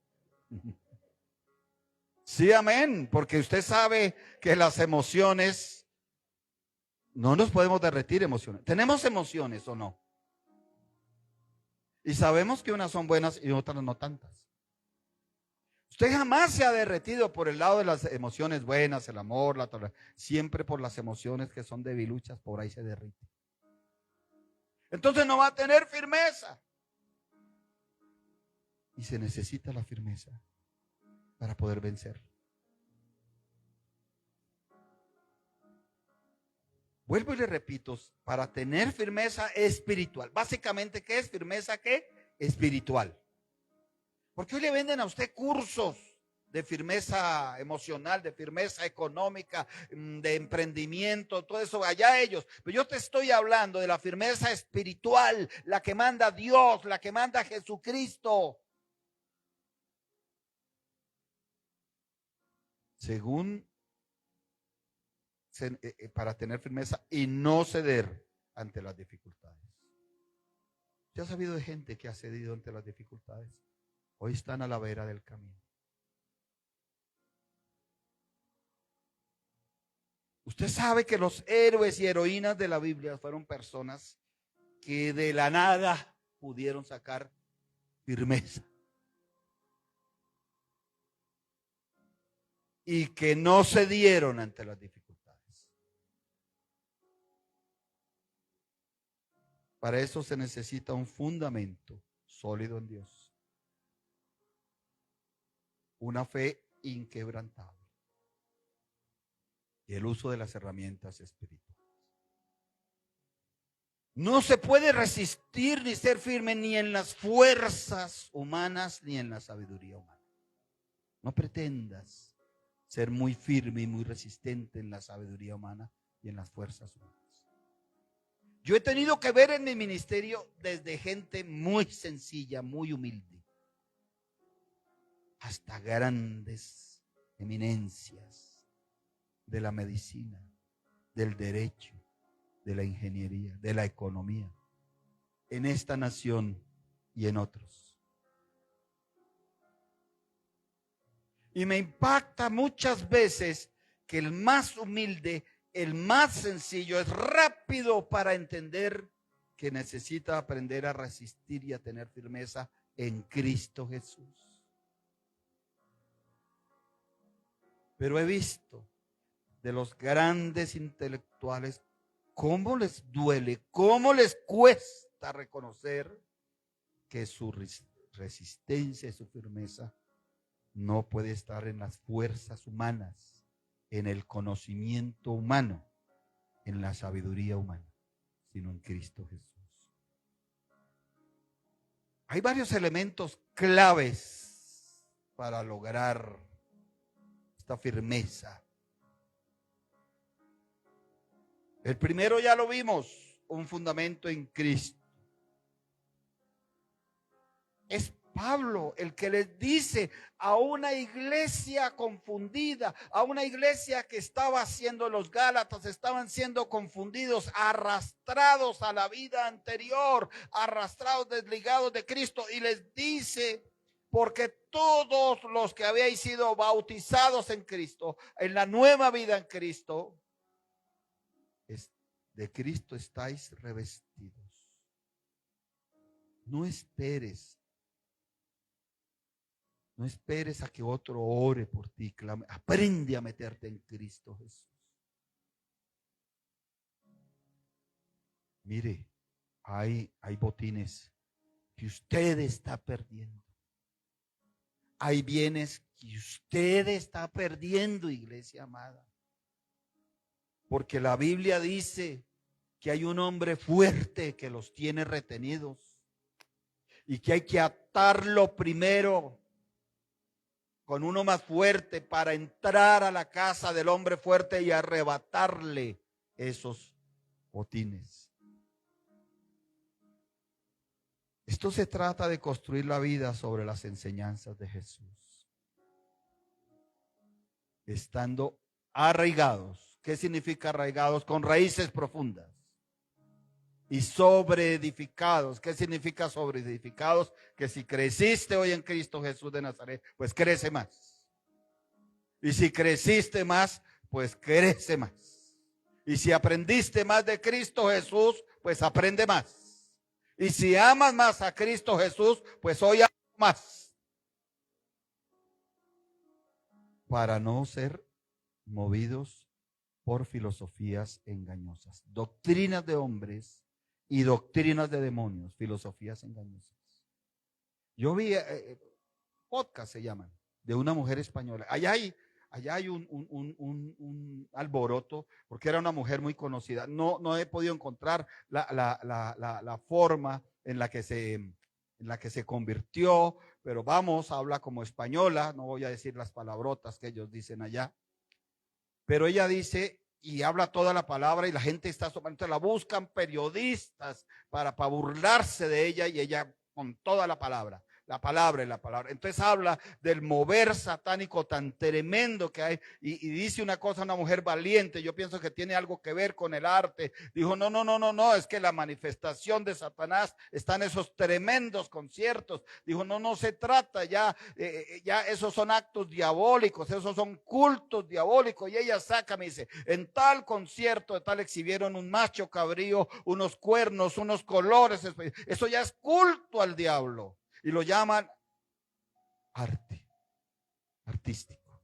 Speaker 1: Sí, amén, porque usted sabe que las emociones, no nos podemos derretir emociones. ¿Tenemos emociones o no? Y sabemos que unas son buenas y otras no tantas. Usted jamás se ha derretido por el lado de las emociones buenas, el amor, la tolerancia. Siempre por las emociones que son debiluchas, por ahí se derrite. Entonces no va a tener firmeza. Y se necesita la firmeza para poder vencer. Vuelvo y le repito, para tener firmeza espiritual. Básicamente, ¿qué es firmeza? ¿Qué? Espiritual. Porque hoy le venden a usted cursos de firmeza emocional, de firmeza económica, de emprendimiento, todo eso, allá ellos. Pero yo te estoy hablando de la firmeza espiritual, la que manda Dios, la que manda Jesucristo. Según, para tener firmeza y no ceder ante las dificultades. ¿Usted ha sabido de gente que ha cedido ante las dificultades? Hoy están a la vera del camino. Usted sabe que los héroes y heroínas de la Biblia fueron personas que de la nada pudieron sacar firmeza. Y que no cedieron ante las dificultades. Para eso se necesita un fundamento sólido en Dios. Una fe inquebrantable. Y el uso de las herramientas espirituales. No se puede resistir ni ser firme ni en las fuerzas humanas ni en la sabiduría humana. No pretendas ser muy firme y muy resistente en la sabiduría humana y en las fuerzas humanas. Yo he tenido que ver en mi ministerio desde gente muy sencilla, muy humilde, hasta grandes eminencias de la medicina, del derecho, de la ingeniería, de la economía, en esta nación y en otros. Y me impacta muchas veces que el más humilde, el más sencillo, es rápido para entender que necesita aprender a resistir y a tener firmeza en Cristo Jesús. Pero he visto de los grandes intelectuales cómo les duele, cómo les cuesta reconocer que su resistencia y su firmeza no puede estar en las fuerzas humanas, en el conocimiento humano, en la sabiduría humana, sino en Cristo Jesús. Hay varios elementos claves para lograr esta firmeza. El primero ya lo vimos, un fundamento en Cristo. Es Pablo el que les dice a una iglesia confundida, a una iglesia que estaba haciendo, los Gálatas estaban siendo confundidos, arrastrados a la vida anterior, arrastrados, desligados de Cristo, y les dice: porque todos los que habíais sido bautizados en Cristo, en la nueva vida en Cristo, de Cristo estáis revestidos. No esperes a que otro ore por ti, clame. Aprende a meterte en Cristo Jesús. Mire, hay botines que usted está perdiendo. Hay bienes que usted está perdiendo, iglesia amada. Porque la Biblia dice que hay un hombre fuerte que los tiene retenidos y que hay que atarlo primero con uno más fuerte para entrar a la casa del hombre fuerte y arrebatarle esos botines. Esto se trata de construir la vida sobre las enseñanzas de Jesús, estando arraigados. ¿Qué significa arraigados? Con raíces profundas. Y sobreedificados. ¿Qué significa sobreedificados? Que si creciste hoy en Cristo Jesús de Nazaret, pues crece más. Y si creciste más, pues crece más. Y si aprendiste más de Cristo Jesús, pues aprende más. Y si amas más a Cristo Jesús, pues hoy amas más. Para no ser movidos por filosofías engañosas, doctrinas de hombres y doctrinas de demonios, filosofías engañosas. Yo vi, podcast se llaman, de una mujer española. Allá hay un alboroto, porque era una mujer muy conocida. No he podido encontrar la forma en la que se convirtió, pero vamos, habla como española, no voy a decir las palabrotas que ellos dicen allá. Pero ella dice y habla toda la palabra y la gente está entonces la buscan periodistas para burlarse de ella y ella con toda la palabra. La palabra y la palabra. Entonces habla del mover satánico tan tremendo que hay y dice una cosa, una mujer valiente, yo pienso que tiene algo que ver con el arte. Dijo, no, es que la manifestación de Satanás está en esos tremendos conciertos. Dijo, no se trata ya esos son actos diabólicos, esos son cultos diabólicos. Y ella saca, me dice, en tal concierto de tal exhibieron un macho cabrío, unos cuernos, unos colores, eso ya es culto al diablo. Y lo llaman artístico.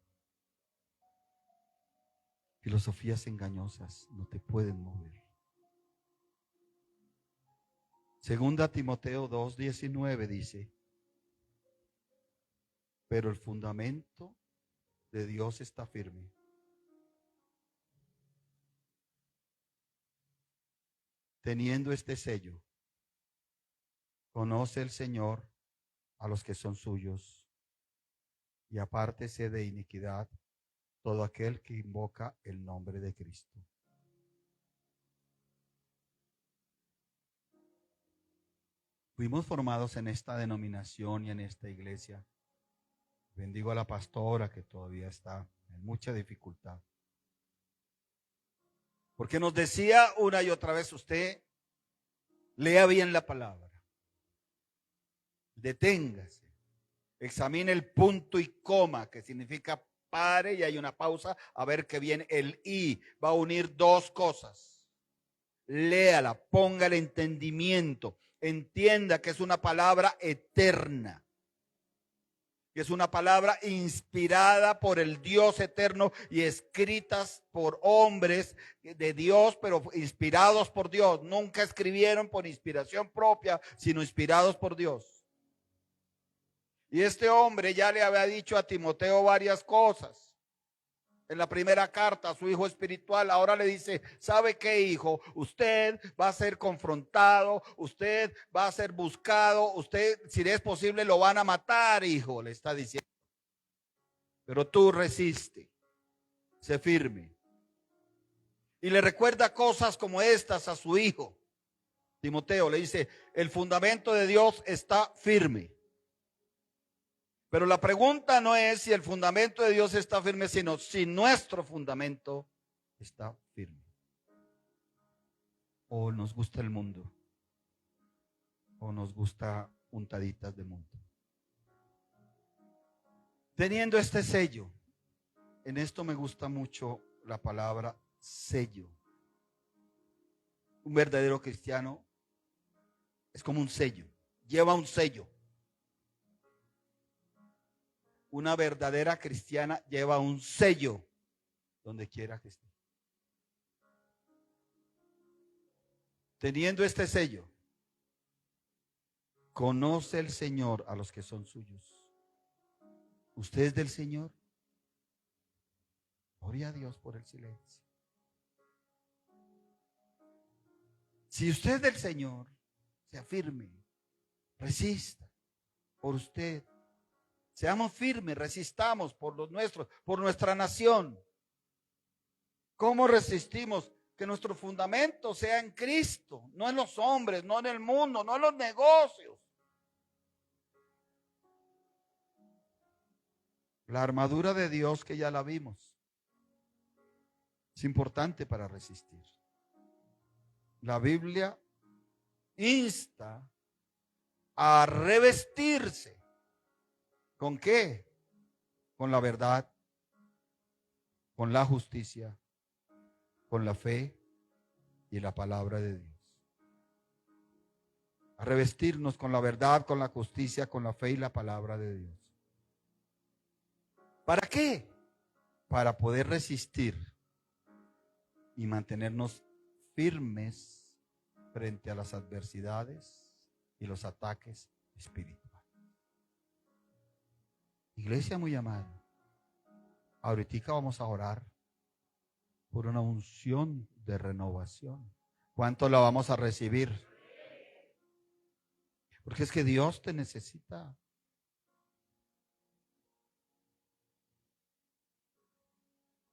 Speaker 1: Filosofías engañosas no te pueden mover. Segunda Timoteo 2:19 dice: pero el fundamento de Dios está firme. Teniendo este sello, conoce el Señor a los que son suyos, y apártese de iniquidad todo aquel que invoca el nombre de Cristo. Fuimos formados en esta denominación y en esta iglesia. Bendigo a la pastora que todavía está en mucha dificultad. Porque nos decía una y otra vez, usted lea bien la palabra, deténgase, examine el punto y coma, que significa pare y hay una pausa, a ver qué viene. El y va a unir dos cosas. Léala, ponga el entendimiento, entienda que es una palabra eterna, que es una palabra inspirada por el Dios eterno y escritas por hombres de Dios, pero inspirados por Dios. Nunca escribieron por inspiración propia, sino inspirados por Dios. Y este hombre ya le había dicho a Timoteo varias cosas. En la primera carta a su hijo espiritual, ahora le dice, ¿sabe qué, hijo? Usted va a ser confrontado, usted va a ser buscado, usted, si es posible, lo van a matar, hijo, le está diciendo. Pero tú resiste, sé firme. Y le recuerda cosas como estas a su hijo. Timoteo le dice, el fundamento de Dios está firme. Pero la pregunta no es si el fundamento de Dios está firme, sino si nuestro fundamento está firme. O nos gusta el mundo, o nos gusta untaditas de mundo. Teniendo este sello, en esto me gusta mucho la palabra sello. Un verdadero cristiano es como un sello, lleva un sello. Una verdadera cristiana lleva un sello donde quiera que esté. Teniendo este sello, conoce el Señor a los que son suyos. ¿Usted es del Señor? Gloria a Dios por el silencio. Si usted es del Señor, sea firme, resista por usted. Seamos firmes, resistamos por los nuestros, por nuestra nación. ¿Cómo resistimos? Que nuestro fundamento sea en Cristo, no en los hombres, no en el mundo, no en los negocios. La armadura de Dios, que ya la vimos, es importante para resistir. La Biblia insta a revestirse. ¿Con qué? Con la verdad, con la justicia, con la fe y la palabra de Dios. A revestirnos con la verdad, con la justicia, con la fe y la palabra de Dios. ¿Para qué? Para poder resistir y mantenernos firmes frente a las adversidades y los ataques espirituales. Iglesia muy amada, ahorita vamos a orar por una unción de renovación. ¿Cuánto la vamos a recibir? Porque es que Dios te necesita.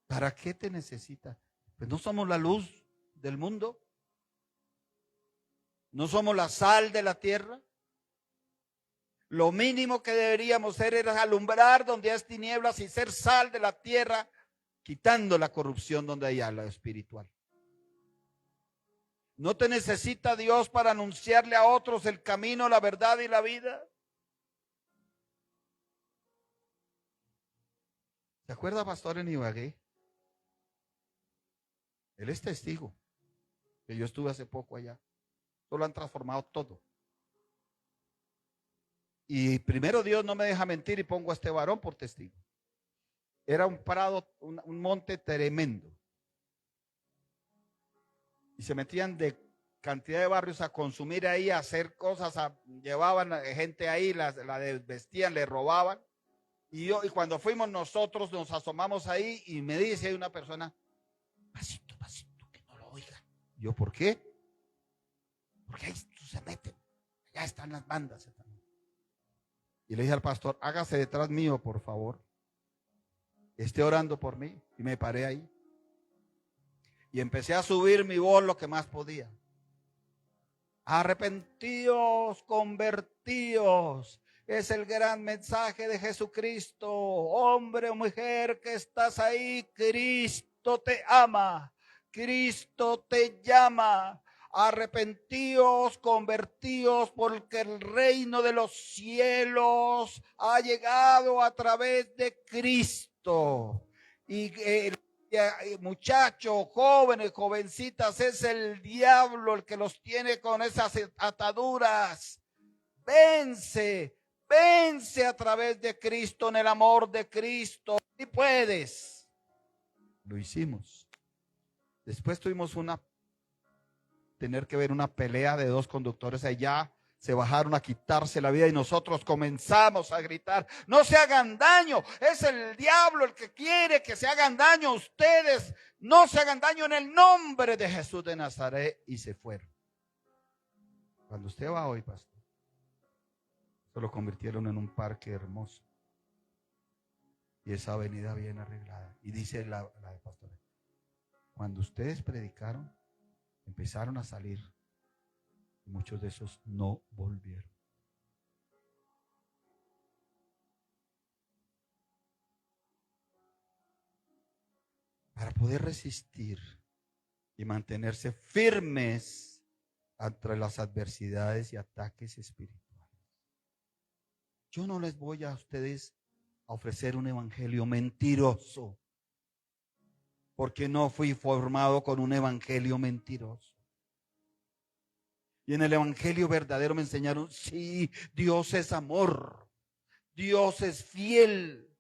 Speaker 1: ¿Para qué te necesita? Pues no somos la luz del mundo. No somos la sal de la tierra. Lo mínimo que deberíamos ser es alumbrar donde hay tinieblas y ser sal de la tierra, quitando la corrupción donde hay la espiritual. ¿No te necesita Dios para anunciarle a otros el camino, la verdad y la vida? ¿Se acuerda, pastor, en Ibagué? Él es testigo, que yo estuve hace poco allá. Solo han transformado todo. Y primero Dios no me deja mentir y pongo a este varón por testigo. Era un prado, un monte tremendo. Y se metían de cantidad de barrios a consumir ahí, a hacer cosas, llevaban gente ahí, la desvestían, le robaban. Y cuando fuimos nosotros, nos asomamos ahí y me dice hay una persona, pasito, que no lo oigan. Yo, ¿por qué? Porque ahí se meten, allá están las bandas. Y le dije al pastor, hágase detrás mío, por favor. Esté orando por mí. Y me paré ahí. Y empecé a subir mi voz lo que más podía. Arrepentíos, convertíos. Es el gran mensaje de Jesucristo. Hombre o mujer que estás ahí, Cristo te ama. Cristo te llama. Arrepentíos, convertíos, porque el reino de los cielos ha llegado a través de Cristo. Y muchachos, jóvenes, jovencitas, es el diablo el que los tiene con esas ataduras. Vence, vence a través de Cristo, en el amor de Cristo. Si puedes. Lo hicimos. Después tuvimos tener que ver una pelea de dos conductores allá. Se bajaron a quitarse la vida y nosotros comenzamos a gritar: no se hagan daño, es el diablo el que quiere que se hagan daño. Ustedes no se hagan daño en el nombre de Jesús de Nazaret. Y se fueron. Cuando usted va hoy, pastor, se lo convirtieron en un parque hermoso y esa avenida bien arreglada. Y dice la de pastor: cuando ustedes predicaron, empezaron a salir y muchos de esos no volvieron. Para poder resistir y mantenerse firmes ante las adversidades y ataques espirituales. Yo no les voy a ustedes a ofrecer un evangelio mentiroso, porque no fui formado con un evangelio mentiroso. Y en el evangelio verdadero me enseñaron: sí, Dios es amor, Dios es fiel,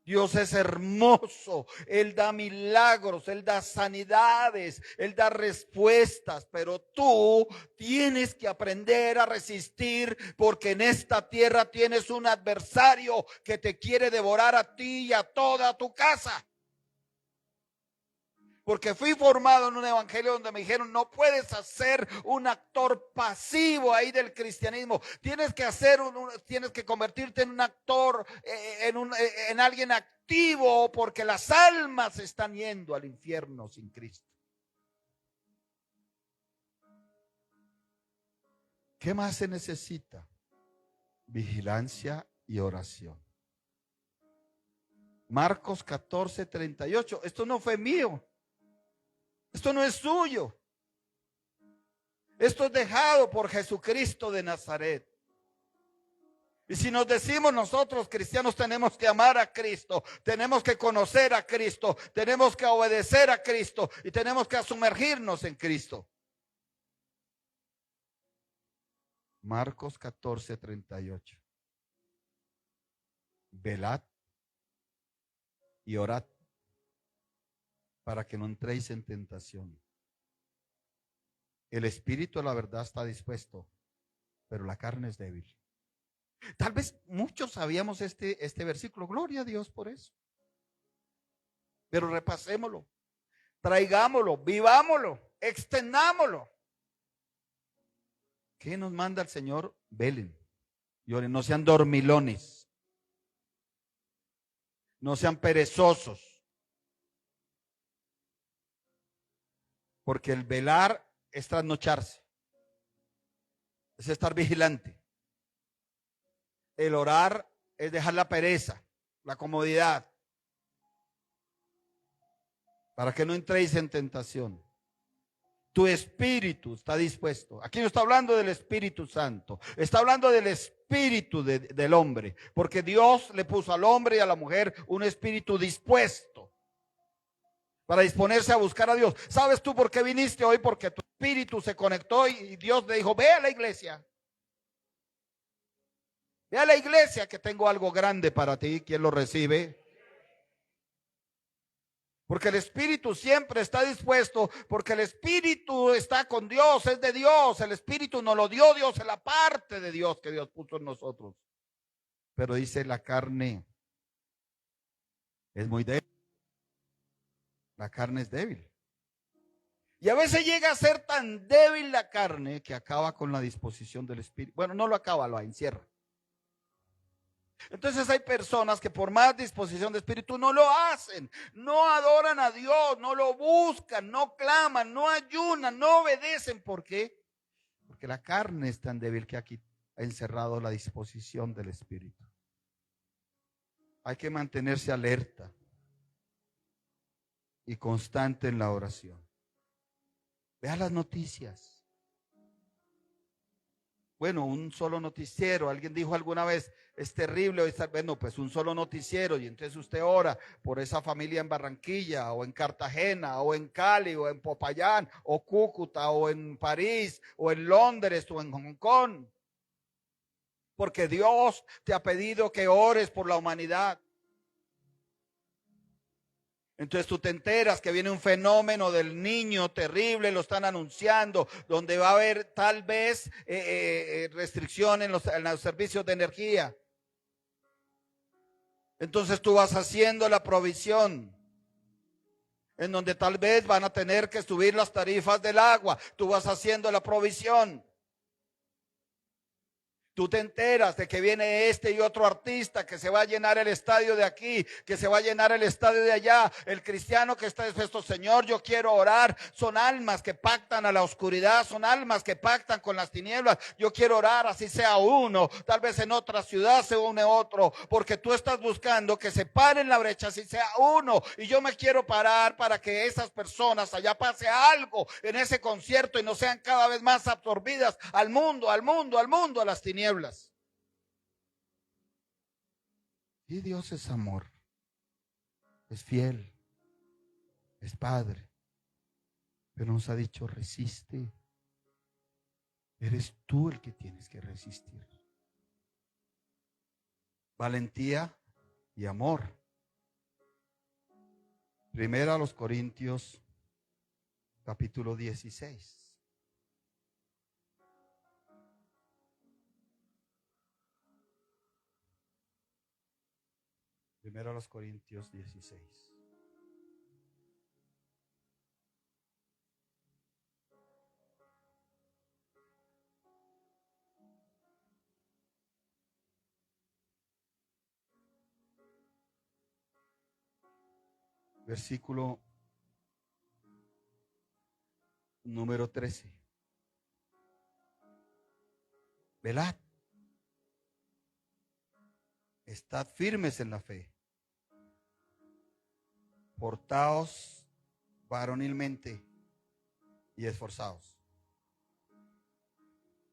Speaker 1: Dios es hermoso, Él da milagros, Él da sanidades, Él da respuestas, pero tú tienes que aprender a resistir, porque en esta tierra tienes un adversario que te quiere devorar a ti y a toda tu casa. Porque fui formado en un evangelio donde me dijeron: no puedes ser un actor pasivo ahí del cristianismo. Tienes que convertirte en un actor, en alguien activo, porque las almas están yendo al infierno sin Cristo. ¿Qué más se necesita? Vigilancia y oración. Marcos 14:38. Esto no fue mío. Esto no es suyo. Esto es dejado por Jesucristo de Nazaret. Y si nos decimos nosotros cristianos, tenemos que amar a Cristo, tenemos que conocer a Cristo, tenemos que obedecer a Cristo y tenemos que sumergirnos en Cristo. Marcos 14:38. Velad y orad para que no entréis en tentación. El espíritu de la verdad está dispuesto, pero la carne es débil. Tal vez muchos sabíamos este versículo. Gloria a Dios por eso. Pero repasémoslo, traigámoslo, vivámoslo, extendámoslo. ¿Qué nos manda el Señor? Velen y oren, no sean dormilones, no sean perezosos. Porque el velar es trasnocharse, es estar vigilante. El orar es dejar la pereza, la comodidad, para que no entréis en tentación. Tu espíritu está dispuesto. Aquí no está hablando del Espíritu Santo, está hablando del espíritu del hombre, porque Dios le puso al hombre y a la mujer un espíritu dispuesto para disponerse a buscar a Dios. ¿Sabes tú por qué viniste hoy? Porque tu espíritu se conectó y Dios le dijo: ve a la iglesia. Ve a la iglesia, que tengo algo grande para ti. ¿Quién lo recibe? Porque el espíritu siempre está dispuesto, porque el espíritu está con Dios, es de Dios. El espíritu nos lo dio Dios, es la parte de Dios que Dios puso en nosotros. Pero dice: la carne es muy débil. La carne es débil. Y a veces llega a ser tan débil la carne que acaba con la disposición del espíritu. Bueno, no lo acaba, lo encierra. Entonces hay personas que por más disposición de espíritu no lo hacen, no adoran a Dios, no lo buscan, no claman, no ayunan, no obedecen. ¿Por qué? Porque la carne es tan débil que aquí ha encerrado la disposición del espíritu. Hay que mantenerse alerta. y constante en la oración. Vea las noticias. Bueno, un solo noticiero, alguien dijo alguna vez, es terrible hoy estar, bueno, pues un solo noticiero, y entonces usted ora por esa familia en Barranquilla, o en Cartagena, o en Cali, o en Popayán, o Cúcuta, o en París, o en Londres, o en Hong Kong, porque Dios te ha pedido que ores por la humanidad. Entonces tú te enteras que viene un fenómeno del niño terrible, lo están anunciando, donde va a haber tal vez restricción en los servicios de energía. Entonces tú vas haciendo la provisión, en donde tal vez van a tener que subir las tarifas del agua. Tú vas haciendo la provisión. Tú te enteras de que viene este y otro artista, que se va a llenar el estadio de aquí, que se va a llenar el estadio de allá. El cristiano que está diciendo, Señor, yo quiero orar. Son almas que pactan a la oscuridad, son almas que pactan con las tinieblas. Yo quiero orar, así sea uno. Tal vez en otra ciudad se une otro, porque tú estás buscando que se paren la brecha, así sea uno. Y yo me quiero parar para que esas personas allá pase algo en ese concierto y no sean cada vez más absorbidas al mundo, al mundo, al mundo, a las tinieblas. Y Dios es amor, es fiel, es Padre, pero nos ha dicho resiste. Eres tú el que tienes que resistir. Valentía y amor. Primera a los Corintios, capítulo 16. Primero a los Corintios 16. Versículo número 13. Velad, estad firmes en la fe, portaos varonilmente y esforzaos.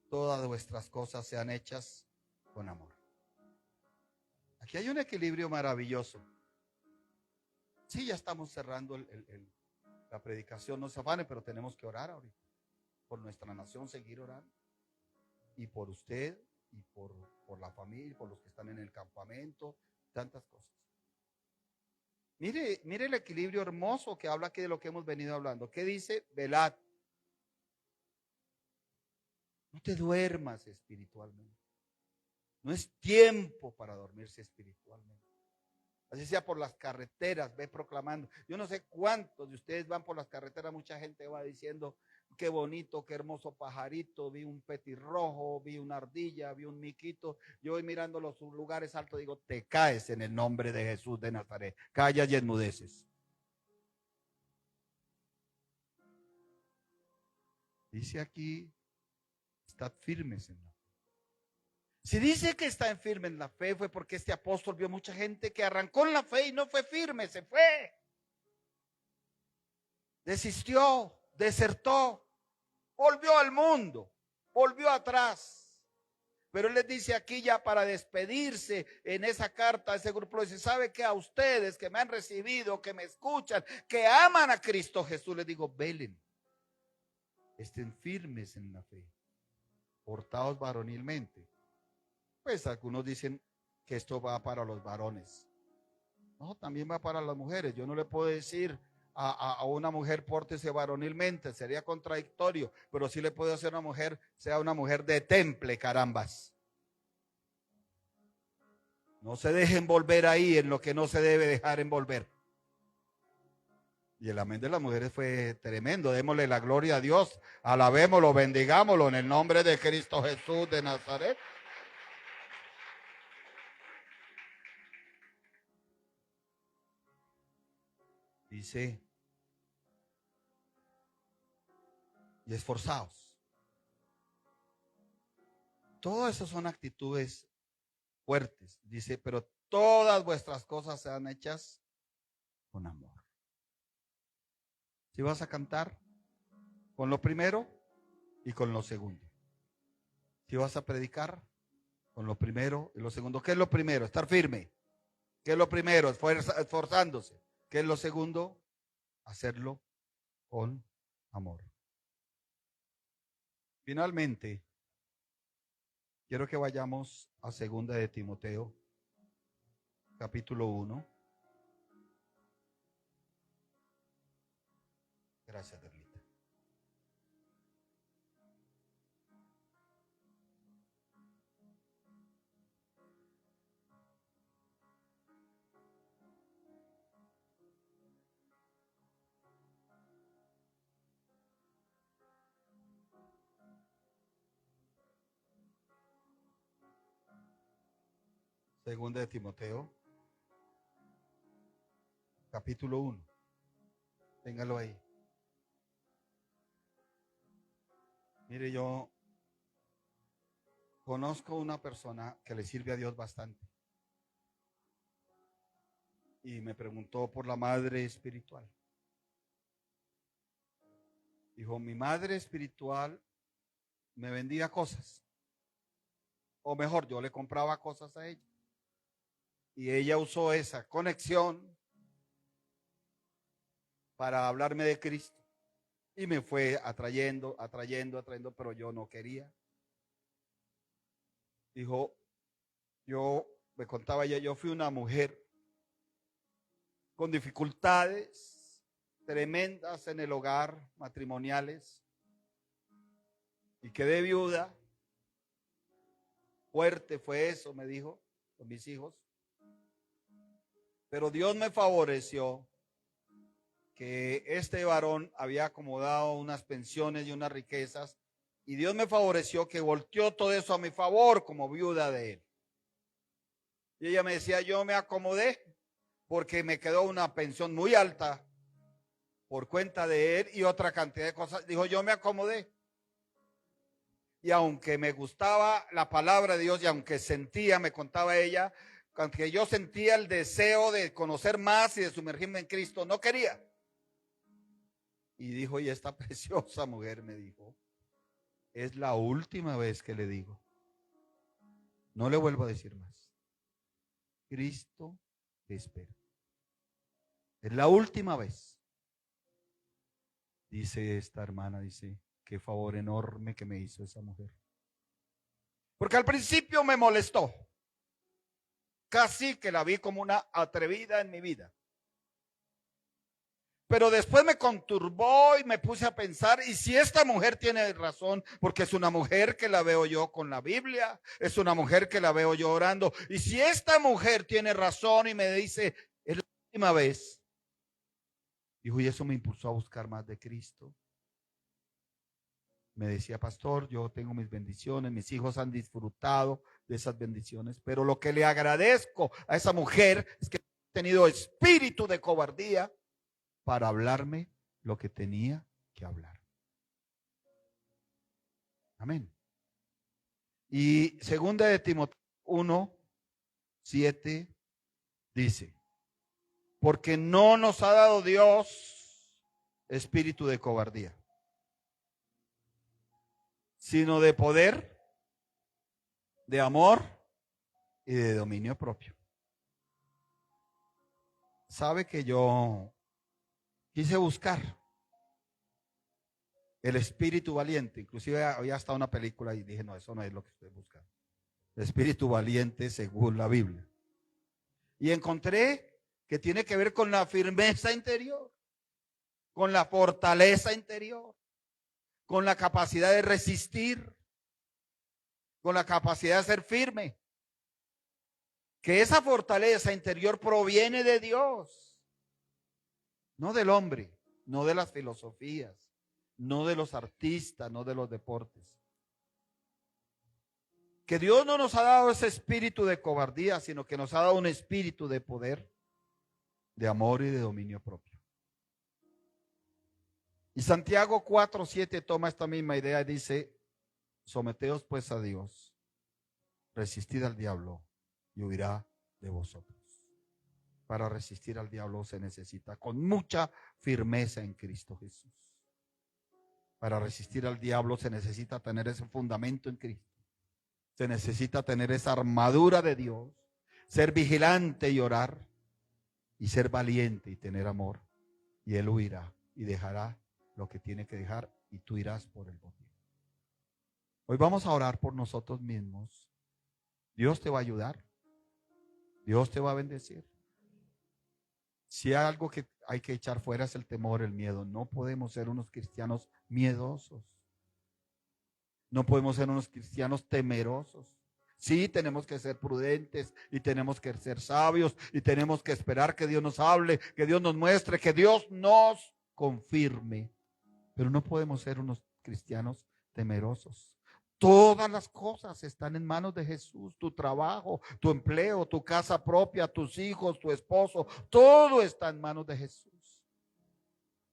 Speaker 1: Todas vuestras cosas sean hechas con amor. Aquí hay un equilibrio maravilloso. Sí, ya estamos cerrando la predicación, no se afane, pero tenemos que orar ahorita. Por nuestra nación, seguir orando. Y por usted, y por la familia, por los que están en el campamento, tantas cosas. Mire el equilibrio hermoso que habla aquí de lo que hemos venido hablando. ¿Qué dice? Velad. No te duermas espiritualmente. No es tiempo para dormirse espiritualmente. Así sea por las carreteras, ve proclamando. Yo no sé cuántos de ustedes van por las carreteras, mucha gente va diciendo, qué bonito, qué hermoso pajarito, vi un petirrojo, vi una ardilla, vi un miquito. Yo voy mirando los lugares altos, digo, te caes en el nombre de Jesús de Nazaret, callas y enmudeces. Dice aquí, estad firmes en la fe. Si dice que está firme en la fe, fue porque este apóstol vio mucha gente que arrancó en la fe y no fue firme, se fue. Desistió, desertó, volvió al mundo, volvió atrás. Pero él les dice aquí ya para despedirse en esa carta, ese grupo dice, ¿sabe que a ustedes que me han recibido, que me escuchan, que aman a Cristo Jesús, les digo, velen, estén firmes en la fe, portados varonilmente? Pues algunos dicen que esto va para los varones. No, también va para las mujeres. Yo no le puedo decir a una mujer pórtese varonilmente, sería contradictorio, pero sí le puedo decir a una mujer, sea una mujer de temple, carambas. No se deje envolver ahí en lo que no se debe dejar envolver. Y el amén de las mujeres fue tremendo. Démosle la gloria a Dios, alabémoslo, bendigámoslo en el nombre de Cristo Jesús de Nazaret. Dice, y esforzaos. Todas esas son actitudes fuertes. Dice, pero todas vuestras cosas sean hechas con amor. Si vas a cantar, con lo primero y con lo segundo. Si vas a predicar, con lo primero y lo segundo. ¿Qué es lo primero? Estar firme. ¿Qué es lo primero? Esforzándose. ¿Qué es lo segundo? Hacerlo con amor. Finalmente, quiero que vayamos a 2 de Timoteo, capítulo 1. Gracias, Derlita. Segunda de Timoteo, capítulo 1. Téngalo ahí. Mire, yo conozco una persona que le sirve a Dios bastante. Y me preguntó por la madre espiritual. Dijo, mi madre espiritual me vendía cosas. O mejor, yo le compraba cosas a ella. Y ella usó esa conexión para hablarme de Cristo. Y me fue atrayendo, pero yo no quería. Dijo, me contaba ella, yo fui una mujer con dificultades tremendas en el hogar, matrimoniales, y quedé viuda. Fuerte fue eso, me dijo, con mis hijos. Pero Dios me favoreció que este varón había acomodado unas pensiones y unas riquezas, y Dios me favoreció que volteó todo eso a mi favor como viuda de él. Y ella me decía, yo me acomodé porque me quedó una pensión muy alta por cuenta de él y otra cantidad de cosas. Dijo, yo me acomodé. Y aunque me gustaba la palabra de Dios y aunque sentía, me contaba ella, aunque yo sentía el deseo de conocer más y de sumergirme en Cristo, no quería. Y dijo, y esta preciosa mujer me dijo, es la última vez que le digo, no le vuelvo a decir más. Cristo te espera. Es la última vez. Dice esta hermana, dice, qué favor enorme que me hizo esa mujer. Porque al principio me molestó. Casi que la vi como una atrevida en mi vida. Pero después me conturbó y me puse a pensar, y si esta mujer tiene razón, porque es una mujer que la veo yo con la Biblia, es una mujer que la veo yo orando, y si esta mujer tiene razón y me dice, es la última vez, dijo, y eso me impulsó a buscar más de Cristo. Me decía, pastor, yo tengo mis bendiciones, mis hijos han disfrutado de esas bendiciones, pero lo que le agradezco a esa mujer es que ha tenido espíritu de cobardía para hablarme lo que tenía que hablar. Amén. Y 2 de Timoteo 1, 7 dice, porque no nos ha dado Dios espíritu de cobardía, sino de poder, de amor y de dominio propio. Sabe que yo quise buscar el espíritu valiente, inclusive había hasta una película y dije, no, eso no es lo que estoy buscando. El espíritu valiente según la Biblia. Y encontré que tiene que ver con la firmeza interior, con la fortaleza interior, con la capacidad de resistir, con la capacidad de ser firme. Que esa fortaleza interior proviene de Dios, no del hombre, no de las filosofías, no de los artistas, no de los deportes. Que Dios no nos ha dado ese espíritu de cobardía, sino que nos ha dado un espíritu de poder, de amor y de dominio propio. Y Santiago 4:7 toma esta misma idea y dice, someteos pues a Dios, resistid al diablo y huirá de vosotros. Para resistir al diablo se necesita con mucha firmeza en Cristo Jesús. Para resistir al diablo se necesita tener ese fundamento en Cristo. Se necesita tener esa armadura de Dios, ser vigilante y orar, y ser valiente y tener amor. Y Él huirá y dejará lo que tiene que dejar, y tú irás por el botín. Hoy vamos a orar por nosotros mismos. Dios te va a ayudar. Dios te va a bendecir. Si hay algo que hay que echar fuera es el temor, el miedo. No podemos ser unos cristianos miedosos. No podemos ser unos cristianos temerosos. Sí, tenemos que ser prudentes y tenemos que ser sabios y tenemos que esperar que Dios nos hable, que Dios nos muestre, que Dios nos confirme. Pero no podemos ser unos cristianos temerosos. Todas las cosas están en manos de Jesús. Tu trabajo, tu empleo, tu casa propia, tus hijos, tu esposo, todo está en manos de Jesús.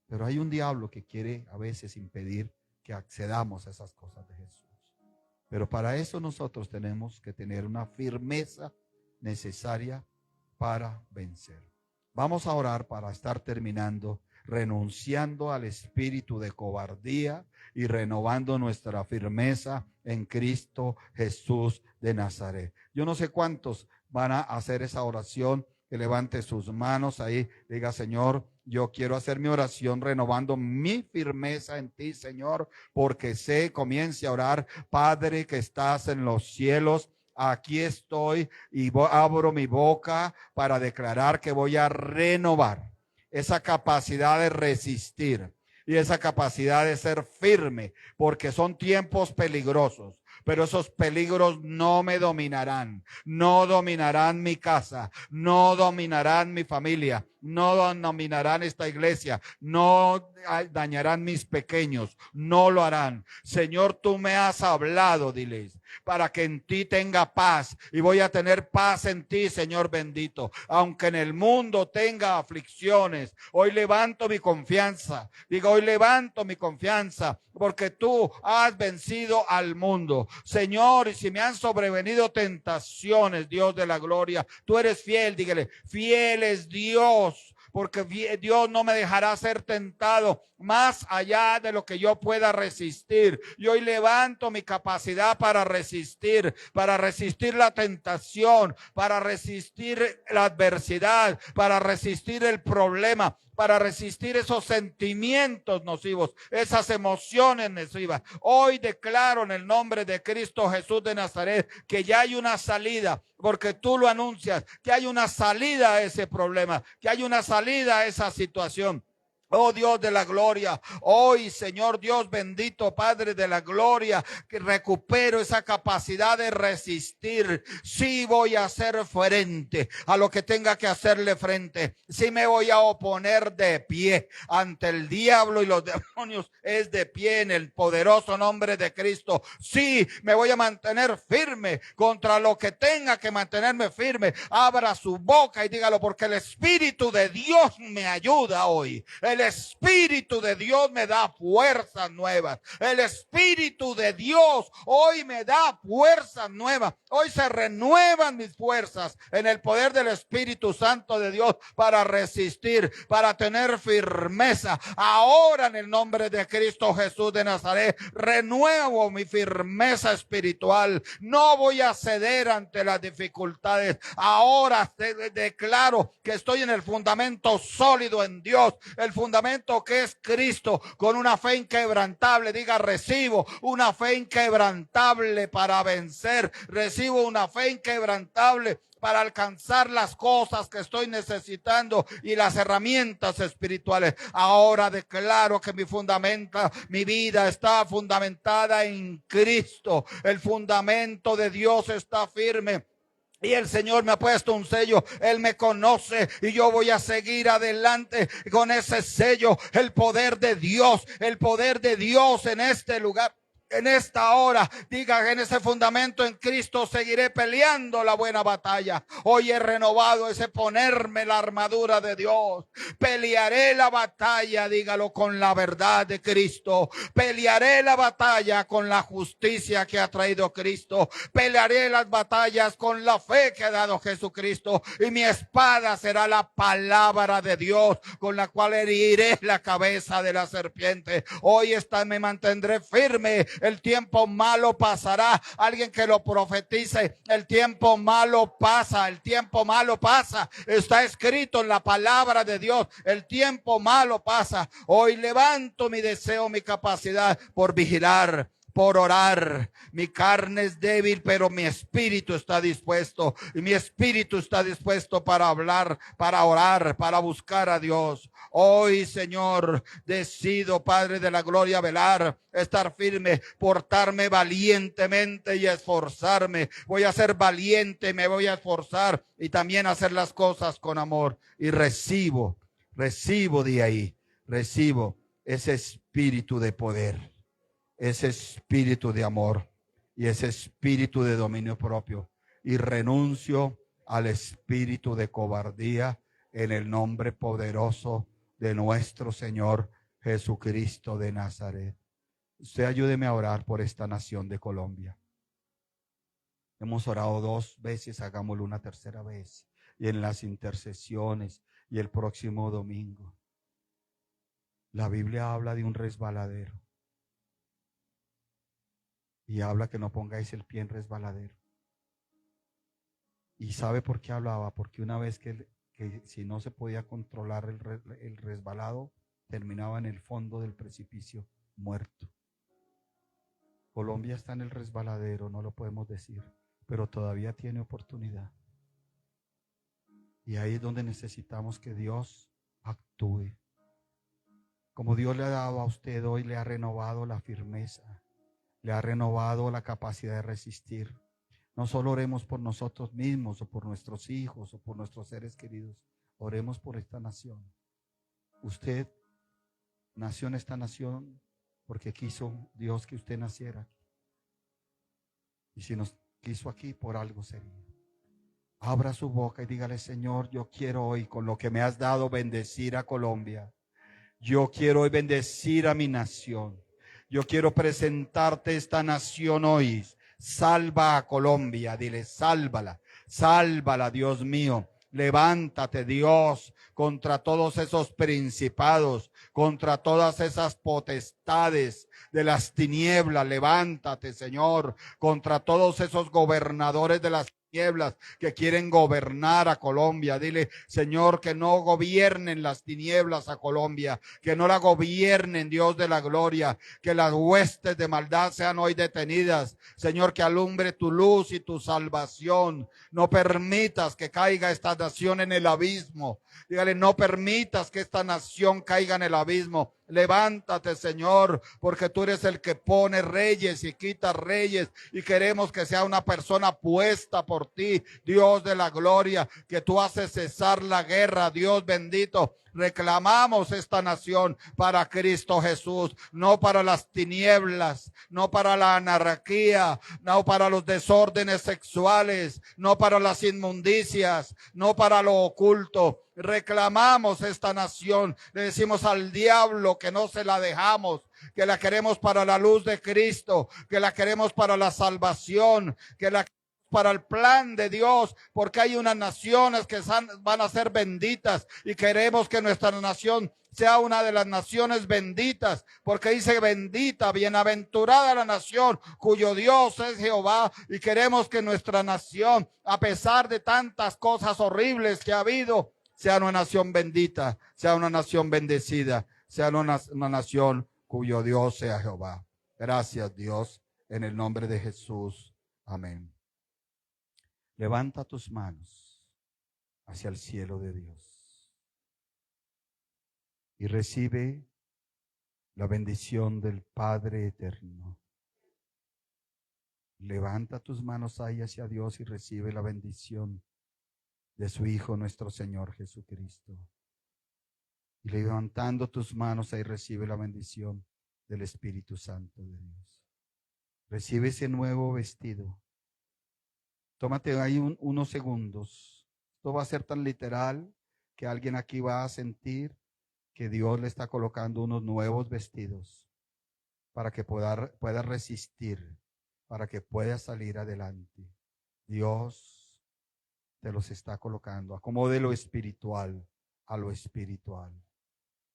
Speaker 1: Pero hay un diablo que quiere a veces impedir que accedamos a esas cosas de Jesús. Pero para eso nosotros tenemos que tener una firmeza necesaria para vencer. Vamos a orar para estar terminando, renunciando al espíritu de cobardía y renovando nuestra firmeza en Cristo Jesús de Nazaret. Yo no sé cuántos van a hacer esa oración, que levante sus manos ahí, diga: Señor, yo quiero hacer mi oración renovando mi firmeza en ti, Señor, porque comience a orar: Padre que estás en los cielos, aquí estoy y abro mi boca para declarar que voy a renovar esa capacidad de resistir y esa capacidad de ser firme, porque son tiempos peligrosos. Pero esos peligros no me dominarán, no dominarán mi casa, no dominarán mi familia, no dominarán esta iglesia, no dañarán mis pequeños, no lo harán. Señor, tú me has hablado, diles, para que en ti tenga paz, y voy a tener paz en ti, Señor bendito. Aunque en el mundo tenga aflicciones, hoy levanto mi confianza. Digo, hoy levanto mi confianza, porque tú has vencido al mundo. Señor, y si me han sobrevenido tentaciones, Dios de la gloria, tú eres fiel. Dígale: fiel es Dios, porque Dios no me dejará ser tentado más allá de lo que yo pueda resistir. Y hoy levanto mi capacidad para resistir la tentación, para resistir la adversidad, para resistir el problema, para resistir esos sentimientos nocivos, esas emociones nocivas. Hoy declaro en el nombre de Cristo Jesús de Nazaret que ya hay una salida, porque tú lo anuncias, que hay una salida a ese problema, que hay una salida a esa situación. Oh Dios de la gloria, hoy Señor Dios bendito, Padre de la gloria, que recupero esa capacidad de resistir. Sí voy a hacer frente a lo que tenga que hacerle frente. Sí me voy a oponer de pie ante el diablo y los demonios, es de pie en el poderoso nombre de Cristo. Sí me voy a mantener firme contra lo que tenga que mantenerme firme. Abra su boca y dígalo, porque el Espíritu de Dios me ayuda hoy. El Espíritu de Dios me da fuerzas nuevas. El Espíritu de Dios hoy me da fuerzas nuevas. Hoy se renuevan mis fuerzas en el poder del Espíritu Santo de Dios para resistir, para tener firmeza. Ahora en el nombre de Cristo Jesús de Nazaret, renuevo mi firmeza espiritual. No voy a ceder ante las dificultades. Ahora declaro que estoy en el fundamento sólido en Dios, el fundamento que es Cristo, con una fe inquebrantable. Diga: recibo una fe inquebrantable para vencer, recibo una fe inquebrantable para alcanzar las cosas que estoy necesitando y las herramientas espirituales. Ahora declaro que mi vida está fundamentada en Cristo. El fundamento de Dios está firme. Y el Señor me ha puesto un sello. Él me conoce y yo voy a seguir adelante con ese sello. El poder de Dios en este lugar. en esta hora diga: en ese fundamento en Cristo seguiré peleando la buena batalla. Hoy he renovado ese ponerme la armadura de Dios. Pelearé la batalla, dígalo, con la verdad de Cristo. Pelearé la batalla con la justicia que ha traído Cristo. Pelearé las batallas con la fe que ha dado Jesucristo. Y mi espada será la palabra de Dios, con la cual heriré la cabeza de la serpiente. Hoy me mantendré firme. El tiempo malo pasará. Alguien que lo profetice: el tiempo malo pasa, el tiempo malo pasa. Está escrito en la palabra de Dios: el tiempo malo pasa. Hoy levanto mi deseo, mi capacidad por vigilar, por orar. Mi carne es débil, pero mi espíritu está dispuesto. Y mi espíritu está dispuesto para hablar, para orar, para buscar a Dios. Hoy, Señor, decido, Padre de la gloria, velar, estar firme, portarme valientemente y esforzarme. Voy a ser valiente, me voy a esforzar y también hacer las cosas con amor. Y recibo de ahí, recibo ese espíritu de poder, ese espíritu de amor y ese espíritu de dominio propio, y renuncio al espíritu de cobardía en el nombre poderoso de nuestro Señor Jesucristo de Nazaret. Usted ayúdeme a orar por esta nación de Colombia. Hemos orado 2 veces, hagámoslo una tercera vez, y en las intercesiones y el próximo domingo. La Biblia habla de un resbaladero. Y habla que no pongáis el pie en resbaladero. ¿Y sabe por qué hablaba? Porque una vez que si no se podía controlar el resbalado, terminaba en el fondo del precipicio muerto. Colombia está en el resbaladero, no lo podemos decir, pero todavía tiene oportunidad. Y ahí es donde necesitamos que Dios actúe. Como Dios le ha dado a usted hoy, le ha renovado la firmeza, le ha renovado la capacidad de resistir. No solo oremos por nosotros mismos o por nuestros hijos o por nuestros seres queridos, oremos por esta nación. Usted nació en esta nación porque quiso Dios que usted naciera aquí. Y si nos quiso aquí, por algo sería. Abra su boca y dígale: Señor, yo quiero hoy, con lo que me has dado, bendecir a Colombia. Yo quiero hoy bendecir a mi nación. Yo quiero presentarte esta nación hoy. Salva a Colombia, dile: sálvala, sálvala, Dios mío. Levántate, Dios, contra todos esos principados, contra todas esas potestades de las tinieblas. Levántate, Señor, contra todos esos gobernadores de las tinieblas que quieren gobernar a Colombia. Dile: Señor, que no gobiernen las tinieblas a Colombia, que no la gobiernen, Dios de la gloria, que las huestes de maldad sean hoy detenidas. Señor, que alumbre tu luz y tu salvación. No permitas que caiga esta nación en el abismo. Dígale: no permitas que esta nación caiga en el abismo. Levántate, Señor, porque tú eres el que pone reyes y quita reyes, y queremos que sea una persona puesta por ti, Dios de la gloria, que tú haces cesar la guerra, Dios bendito. Reclamamos esta nación para Cristo Jesús, no para las tinieblas, no para la anarquía, no para los desórdenes sexuales, no para las inmundicias, no para lo oculto. Reclamamos esta nación, le decimos al diablo que no se la dejamos, que la queremos para la luz de Cristo, que la queremos para la salvación, que la para el plan de Dios, porque hay unas naciones que van a ser benditas, y queremos que nuestra nación sea una de las naciones benditas, porque dice: bendita, bienaventurada la nación cuyo Dios es Jehová. Y queremos que nuestra nación, a pesar de tantas cosas horribles que ha habido, sea una nación bendita, sea una nación bendecida, sea una nación cuyo Dios sea Jehová. Gracias, Dios, en el nombre de Jesús. Amén. Levanta tus manos hacia el cielo de Dios y recibe la bendición del Padre eterno. Levanta tus manos ahí hacia Dios y recibe la bendición de su Hijo, nuestro Señor Jesucristo. Y levantando tus manos ahí, recibe la bendición del Espíritu Santo de Dios. Recibe ese nuevo vestido. Tómate ahí unos segundos. Esto va a ser tan literal que alguien aquí va a sentir que Dios le está colocando unos nuevos vestidos para que pueda resistir, para que pueda salir adelante. Dios te los está colocando. Acomode lo espiritual a lo espiritual.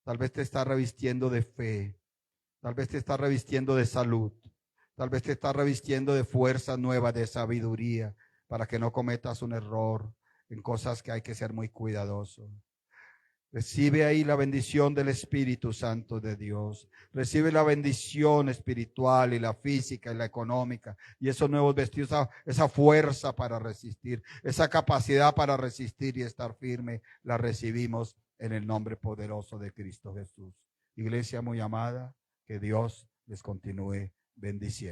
Speaker 1: Tal vez te está revistiendo de fe. Tal vez te está revistiendo de salud. Tal vez te está revistiendo de fuerza nueva, de sabiduría, para que no cometas un error en cosas que hay que ser muy cuidadoso. Recibe ahí la bendición del Espíritu Santo de Dios. Recibe la bendición espiritual y la física y la económica. Y esos nuevos vestidos, esa fuerza para resistir, esa capacidad para resistir y estar firme, la recibimos en el nombre poderoso de Cristo Jesús. Iglesia muy amada, que Dios les continúe bendiciendo.